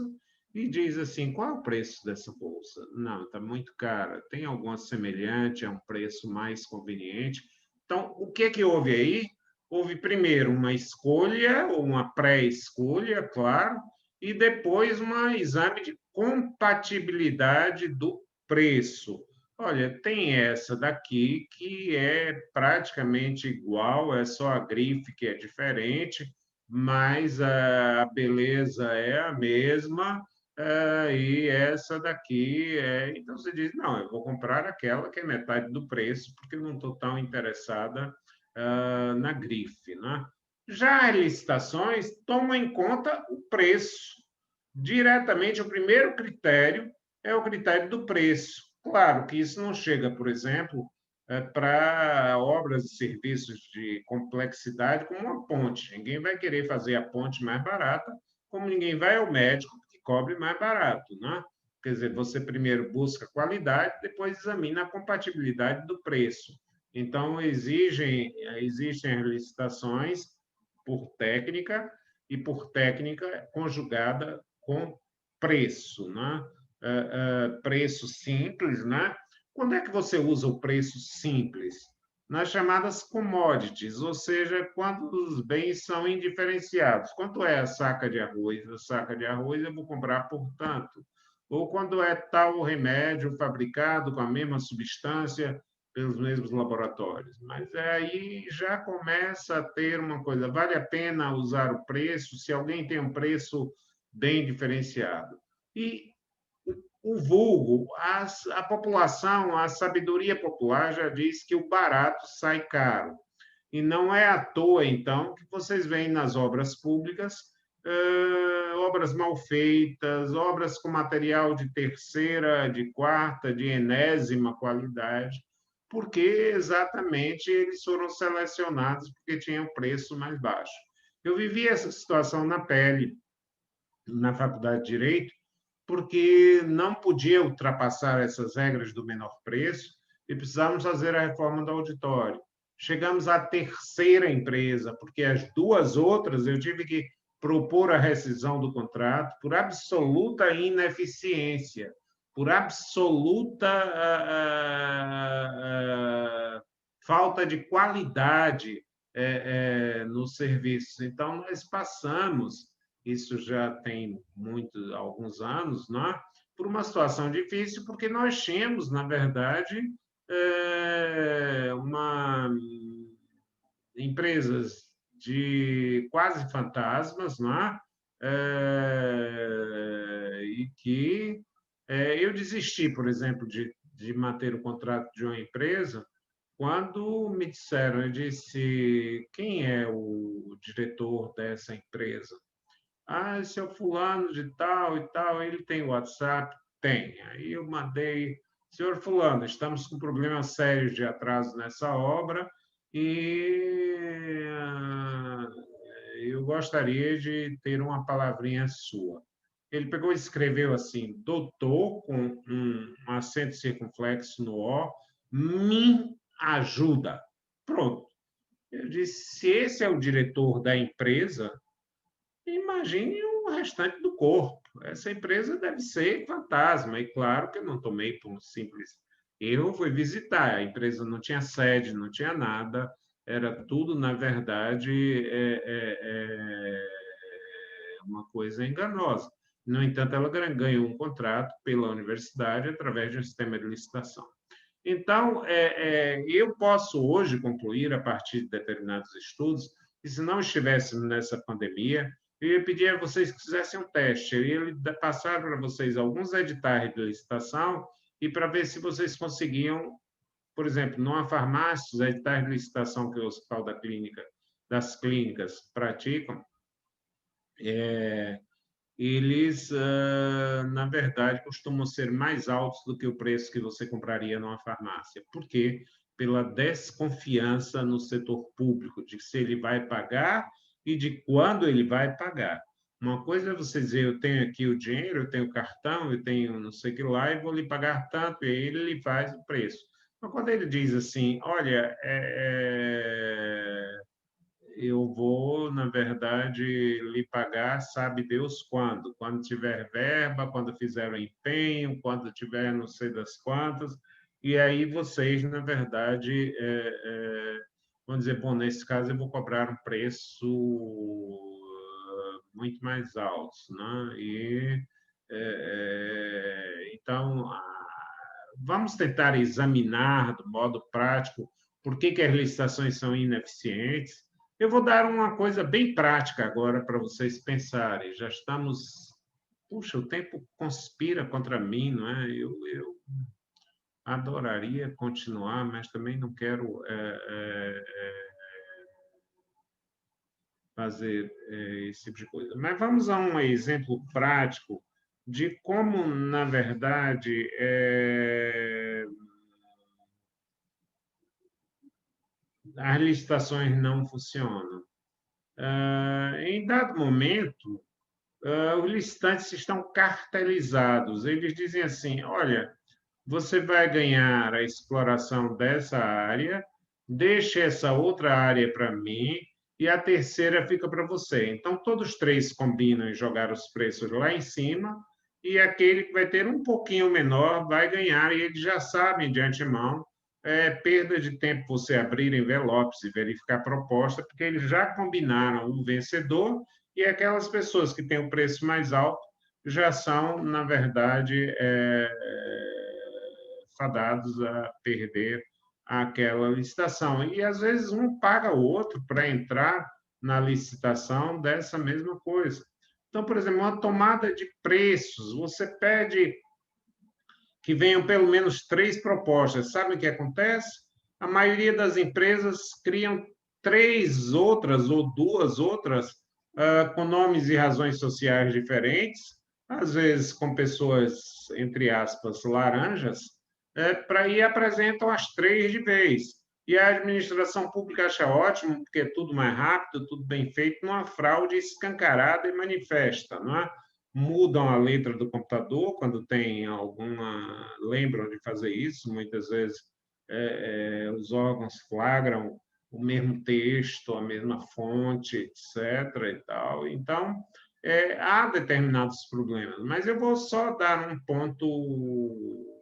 e diz assim, qual é o preço dessa bolsa? Não, está muito cara. Tem alguma semelhante, é um preço mais conveniente. Então, o que é que houve aí? Houve primeiro uma escolha, ou uma pré-escolha, claro, e depois um exame de compatibilidade do preço. Olha, tem essa daqui que é praticamente igual, é só a grife que é diferente, mas a beleza é a mesma, e essa daqui é. Então você diz: não, eu vou comprar aquela que é metade do preço, porque eu não estou tão interessada na grife, né? Já as licitações tomam em conta o preço. Diretamente, o primeiro critério é o critério do preço. Claro que isso não chega, por exemplo, para obras e serviços de complexidade como uma ponte. Ninguém vai querer fazer a ponte mais barata, como ninguém vai ao médico que cobre mais barato, né? Quer dizer, você primeiro busca qualidade, depois examina a compatibilidade do preço. Então, existem as licitações por técnica e por técnica conjugada com preço, né? Preço simples, né? Quando é que você usa o preço simples? Nas chamadas commodities, ou seja, quando os bens são indiferenciados. Quanto é a saca de arroz? A saca de arroz eu vou comprar por tanto. Ou quando é tal remédio fabricado com a mesma substância pelos mesmos laboratórios. Mas aí já começa a ter uma coisa, vale a pena usar o preço se alguém tem um preço bem diferenciado. E o vulgo, a população, a sabedoria popular já diz que o barato sai caro. E não é à toa, então, que vocês veem nas obras públicas obras mal feitas, obras com material de terceira, de quarta, de enésima qualidade, porque exatamente eles foram selecionados porque tinham preço mais baixo. Eu vivi essa situação na pele na faculdade de Direito, porque não podia ultrapassar essas regras do menor preço e precisávamos fazer a reforma do auditório. Chegamos à terceira empresa, porque as duas outras eu tive que propor a rescisão do contrato por absoluta ineficiência, por absoluta falta de qualidade nos serviços. Então, nós passamos, isso já tem alguns anos, né? Por uma situação difícil, porque nós tínhamos, na verdade, empresas de quase fantasmas, né? E que eu desisti, por exemplo, de manter o contrato de uma empresa quando me disseram, eu disse, quem é o diretor dessa empresa? Ah, esse é o fulano de tal e tal, ele tem WhatsApp? Tem. Aí eu mandei, senhor fulano, estamos com problemas sérios de atraso nessa obra e eu gostaria de ter uma palavrinha sua. Ele pegou e escreveu assim, doutor, com um acento circunflexo no O, me ajuda. Pronto. Eu disse, se esse é o diretor da empresa, imagine o restante do corpo. Essa empresa deve ser fantasma. E claro que eu não tomei por um simples erro, fui visitar. A empresa não tinha sede, não tinha nada, era tudo, na verdade, uma coisa enganosa. No entanto, ela ganhou um contrato pela universidade através de um sistema de licitação. Então, eu posso hoje concluir, a partir de determinados estudos, que se não estivéssemos nessa pandemia, eu ia pedir a vocês que fizessem um teste. Eu ia passar para vocês alguns editais de licitação e para ver se vocês conseguiam, por exemplo, numa farmácia, os editais de licitação que o Hospital das Clínicas praticam, eles, na verdade, costumam ser mais altos do que o preço que você compraria numa farmácia. Por quê? Pela desconfiança no setor público, de se ele vai pagar e de quando ele vai pagar. Uma coisa é você dizer, eu tenho aqui o dinheiro, eu tenho o cartão, eu tenho não sei o que lá, e vou lhe pagar tanto, e aí ele lhe faz o preço. Mas quando ele diz assim, olha, eu vou, na verdade, lhe pagar, sabe Deus quando tiver verba, quando fizer o empenho, quando tiver não sei das quantas, e aí vocês, na verdade, vão dizer, bom, nesse caso eu vou cobrar um preço muito mais alto, né? Então, vamos tentar examinar do modo prático por que as licitações são ineficientes. Eu vou dar uma coisa bem prática agora para vocês pensarem. Já estamos. Puxa, o tempo conspira contra mim, não é? Eu adoraria continuar, mas também não quero fazer esse tipo de coisa. Mas vamos a um exemplo prático de como, na verdade, as licitações não funcionam. Em dado momento, os licitantes estão cartelizados. Eles dizem assim: olha, você vai ganhar a exploração dessa área, deixe essa outra área para mim e a terceira fica para você. Então, todos três combinam em jogar os preços lá em cima e aquele que vai ter um pouquinho menor vai ganhar, e eles já sabem de antemão. Perda de tempo você abrir envelopes e verificar a proposta, porque eles já combinaram um vencedor e aquelas pessoas que têm o preço mais alto já são, na verdade, fadados a perder aquela licitação. E, às vezes, um paga o outro para entrar na licitação dessa mesma coisa. Então, por exemplo, uma tomada de preços, você pede que venham pelo menos 3 propostas. Sabe o que acontece? A maioria das empresas criam 3 outras ou 2 outras com nomes e razões sociais diferentes, às vezes com pessoas, entre aspas, laranjas, para ir apresentam as 3 de vez. E a administração pública acha ótimo, porque é tudo mais rápido, tudo bem feito, numa fraude escancarada e manifesta, não é? Mudam a letra do computador quando tem alguma. Lembram de fazer isso, muitas vezes os órgãos flagram o mesmo texto, a mesma fonte, etc. E tal. Então, há determinados problemas, mas eu vou só dar um ponto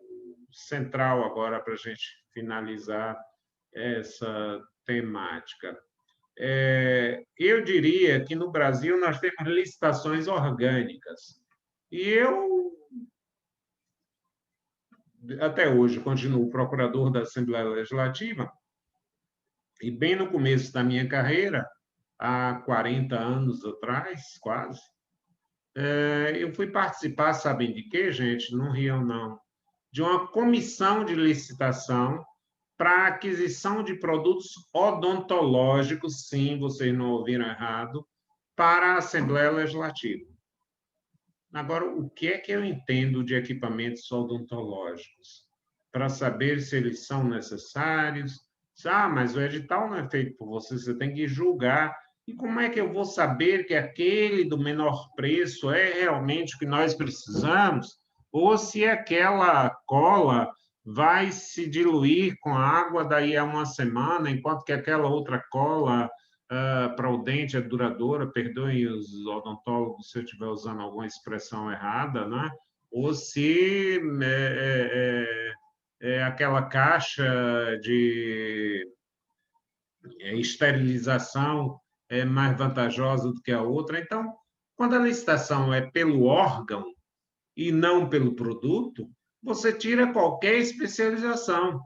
central agora para a gente finalizar essa temática. Eu diria que no Brasil nós temos licitações orgânicas. E eu, até hoje, continuo procurador da Assembleia Legislativa, e bem no começo da minha carreira, há 40 anos atrás, quase, eu fui participar, sabem de quê, gente? Não riam, não. De uma comissão de licitação para aquisição de produtos odontológicos, sim, vocês não ouviram errado, para a Assembleia Legislativa. Agora, o que é que eu entendo de equipamentos odontológicos? Para saber se eles são necessários. Mas o edital não é feito por você, você tem que julgar. E como é que eu vou saber que aquele do menor preço é realmente o que nós precisamos? Ou se aquela cola vai se diluir com a água daí a uma semana, enquanto que aquela outra cola para o dente é duradoura, perdoem os odontólogos se eu estiver usando alguma expressão errada, né? Ou se aquela caixa de esterilização é mais vantajosa do que a outra. Então, quando a licitação é pelo órgão e não pelo produto, você tira qualquer especialização.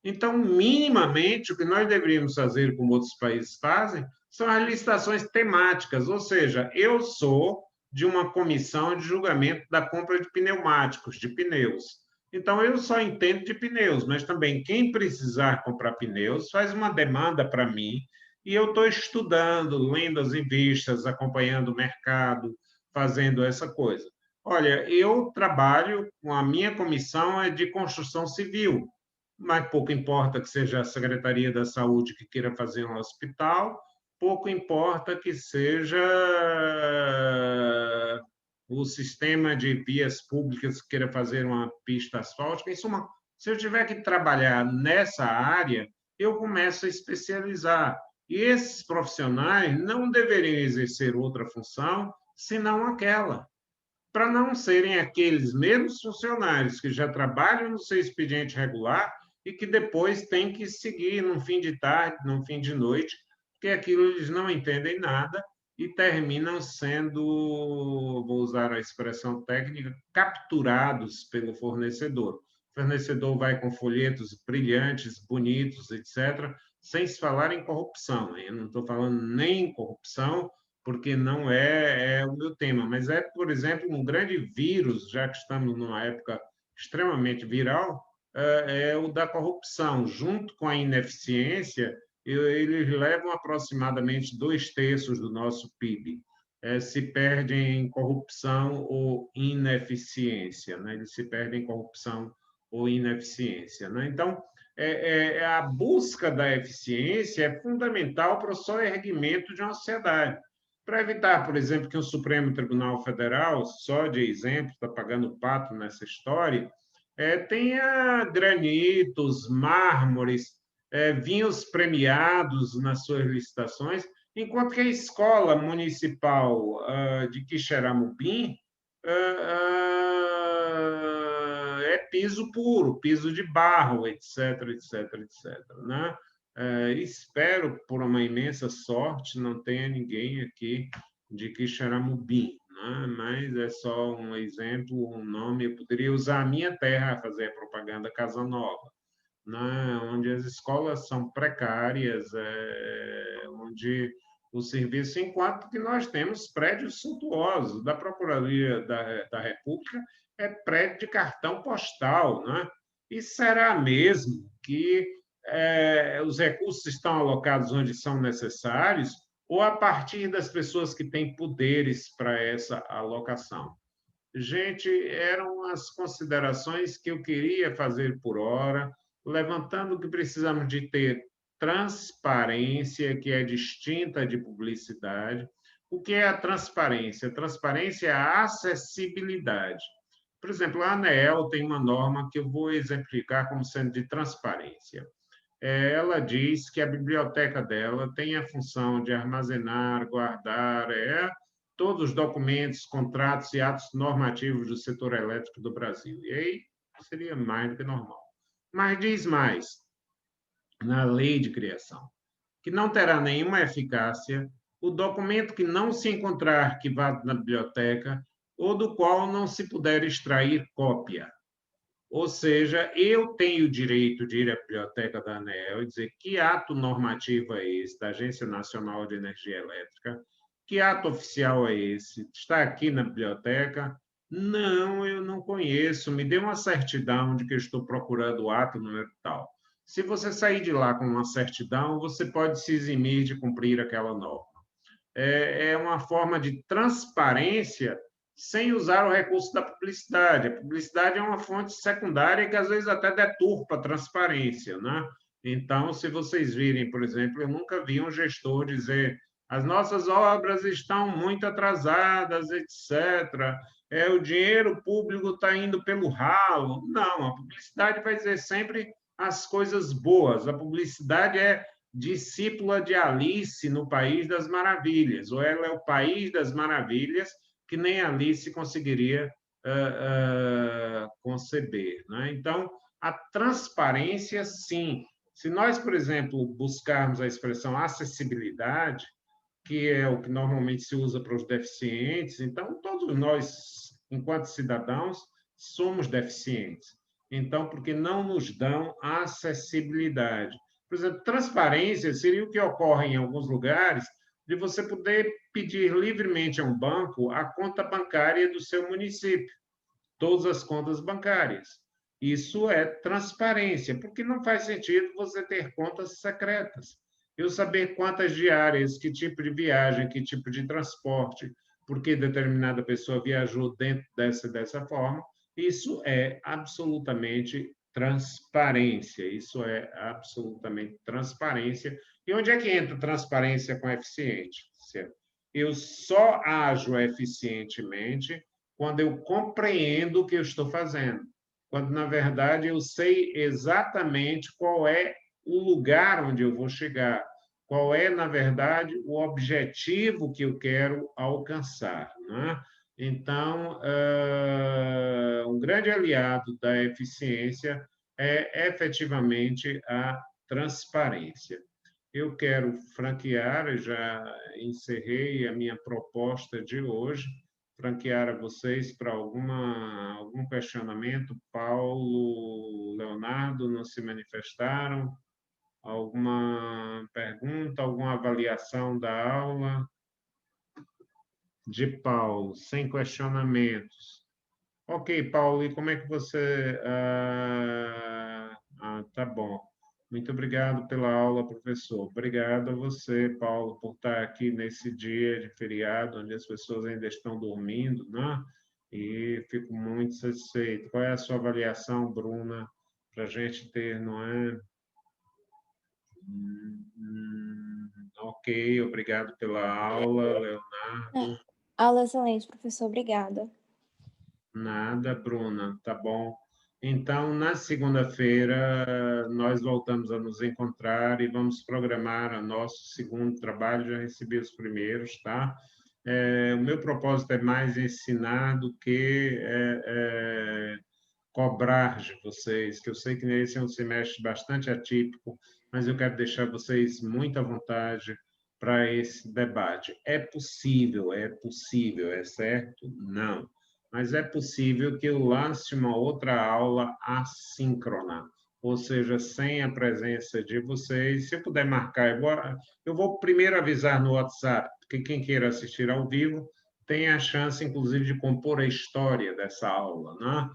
Então, minimamente, o que nós deveríamos fazer, como outros países fazem, são as licitações temáticas, ou seja, eu sou de uma comissão de julgamento da compra de pneumáticos, de pneus. Então, eu só entendo de pneus, mas também quem precisar comprar pneus faz uma demanda para mim e eu estou estudando, lendo as revistas, acompanhando o mercado, fazendo essa coisa. Olha, eu trabalho com a minha comissão é de construção civil, mas pouco importa que seja a Secretaria da Saúde que queira fazer um hospital, pouco importa que seja o sistema de vias públicas que queira fazer uma pista asfáltica. Em suma, Se eu tiver que trabalhar nessa área, eu começo a especializar. E esses profissionais não deveriam exercer outra função senão aquela, para não serem aqueles mesmos funcionários que já trabalham no seu expediente regular e que depois têm que seguir no fim de tarde, no fim de noite, porque aquilo eles não entendem nada e terminam sendo, vou usar a expressão técnica, capturados pelo fornecedor. O fornecedor vai com folhetos brilhantes, bonitos, etc., sem se falar em corrupção. Eu não estou falando nem em corrupção, porque não é o meu tema, mas é, por exemplo, um grande vírus, já que estamos numa época extremamente viral, é o da corrupção. Junto com a ineficiência, eles levam aproximadamente 2/3 do nosso PIB. Se perdem em corrupção ou ineficiência, né? Eles se perdem em corrupção ou ineficiência, né? Então, a busca da eficiência é fundamental para o soerguimento de uma sociedade. Para evitar, por exemplo, que o Supremo Tribunal Federal, só de exemplo, está pagando pato nessa história, tenha granitos, mármores, vinhos premiados nas suas licitações, enquanto que a escola municipal de Quixeramobim é piso puro, piso de barro, etc., etc., etc., né? Espero, por uma imensa sorte, não tenha ninguém aqui de Quixeramobim, né? Mas é só um exemplo, um nome. Eu poderia usar a minha terra a fazer a propaganda Casa Nova, né? Onde as escolas são precárias, onde o serviço, enquanto que nós temos prédios suntuosos da Procuradoria da República, é prédio de cartão postal, né? E será mesmo que os recursos estão alocados onde são necessários ou a partir das pessoas que têm poderes para essa alocação? Gente, eram as considerações que eu queria fazer por hora, levantando que precisamos de ter transparência, que é distinta de publicidade. O que é a transparência? A transparência é a acessibilidade. Por exemplo, a ANEEL tem uma norma que eu vou exemplificar como sendo de transparência. Ela diz que a biblioteca dela tem a função de armazenar, guardar, todos os documentos, contratos e atos normativos do setor elétrico do Brasil. E aí seria mais do que normal. Mas diz mais, na lei de criação, que não terá nenhuma eficácia o documento que não se encontrar arquivado na biblioteca ou do qual não se puder extrair cópia. Ou seja, eu tenho o direito de ir à biblioteca da ANEEL e dizer que ato normativo é esse, da Agência Nacional de Energia Elétrica, que ato oficial é esse, está aqui na biblioteca? Não, eu não conheço, me dê uma certidão de que eu estou procurando o ato número tal. Se você sair de lá com uma certidão, você pode se eximir de cumprir aquela norma. É uma forma de transparência sem usar o recurso da publicidade. A publicidade é uma fonte secundária que, às vezes, até deturpa a transparência, né? Então, se vocês virem, por exemplo, eu nunca vi um gestor dizer as nossas obras estão muito atrasadas, etc. O dinheiro público está indo pelo ralo. Não, a publicidade vai dizer sempre as coisas boas. A publicidade é discípula de Alice no País das Maravilhas, ou ela é o País das Maravilhas que nem Alice conseguiria conceber, né? Então, a transparência, sim. Se nós, por exemplo, buscarmos a expressão acessibilidade, que é o que normalmente se usa para os deficientes, então todos nós, enquanto cidadãos, somos deficientes. Então, porque não nos dão acessibilidade. Por exemplo, transparência seria o que ocorre em alguns lugares de você poder pedir livremente a um banco a conta bancária do seu município, todas as contas bancárias. Isso é transparência, porque não faz sentido você ter contas secretas. Eu saber quantas diárias, que tipo de viagem, que tipo de transporte, porque determinada pessoa viajou dentro dessa forma, isso é absolutamente transparência. Isso é absolutamente transparência. E onde é que entra transparência com eficiência? Eu só ajo eficientemente quando eu compreendo o que eu estou fazendo. quando, na verdade, eu sei exatamente qual é o lugar onde eu vou chegar, qual é, na verdade, o objetivo que eu quero alcançar, né? Então, um grande aliado da eficiência é efetivamente a transparência. Eu quero franquear, já encerrei a minha proposta de hoje, franquear a vocês para algum questionamento. Paulo, Leonardo não se manifestaram? Alguma pergunta, alguma avaliação da aula? De Paulo, sem questionamentos. Ok, Paulo, e como é que você... tá bom. Muito obrigado pela aula, professor. Obrigado a você, Paulo, por estar aqui nesse dia de feriado, onde as pessoas ainda estão dormindo, né? E fico muito satisfeito. Qual é a sua avaliação, Bruna, para a gente ter, não é? Ok, obrigado pela aula, Leonardo. Aula excelente, professor. Obrigada. Nada, Bruna, tá bom. Então, na segunda-feira, nós voltamos a nos encontrar e vamos programar o nosso segundo trabalho. Já recebi os primeiros, tá? O meu propósito é mais ensinar do que cobrar de vocês, que eu sei que esse é um semestre bastante atípico, mas eu quero deixar vocês muito à vontade para esse debate. É possível, é certo? Não. Mas é possível que eu lance uma outra aula assíncrona, ou seja, sem a presença de vocês. Se eu puder marcar, eu vou primeiro avisar no WhatsApp, que quem queira assistir ao vivo tem a chance, inclusive, de compor a história dessa aula, né?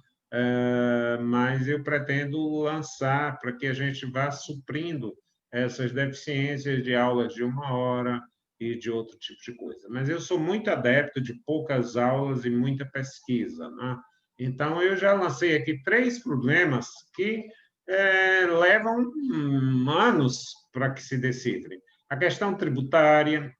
Mas eu pretendo lançar para que a gente vá suprindo essas deficiências de aulas de 1 hora e de outro tipo de coisa. Mas eu sou muito adepto de poucas aulas e muita pesquisa, né? Então, eu já lancei aqui 3 problemas que levam anos para que se decifrem. A questão tributária,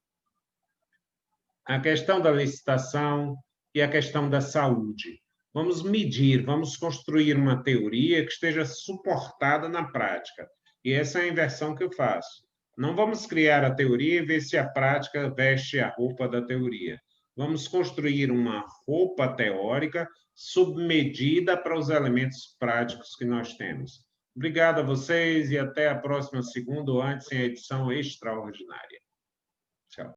a questão da licitação e a questão da saúde. Vamos medir, vamos construir uma teoria que esteja suportada na prática. E essa é a inversão que eu faço. Não vamos criar a teoria e ver se a prática veste a roupa da teoria. Vamos construir uma roupa teórica submedida para os elementos práticos que nós temos. Obrigado a vocês e até a próxima segunda ou antes em edição extraordinária. Tchau.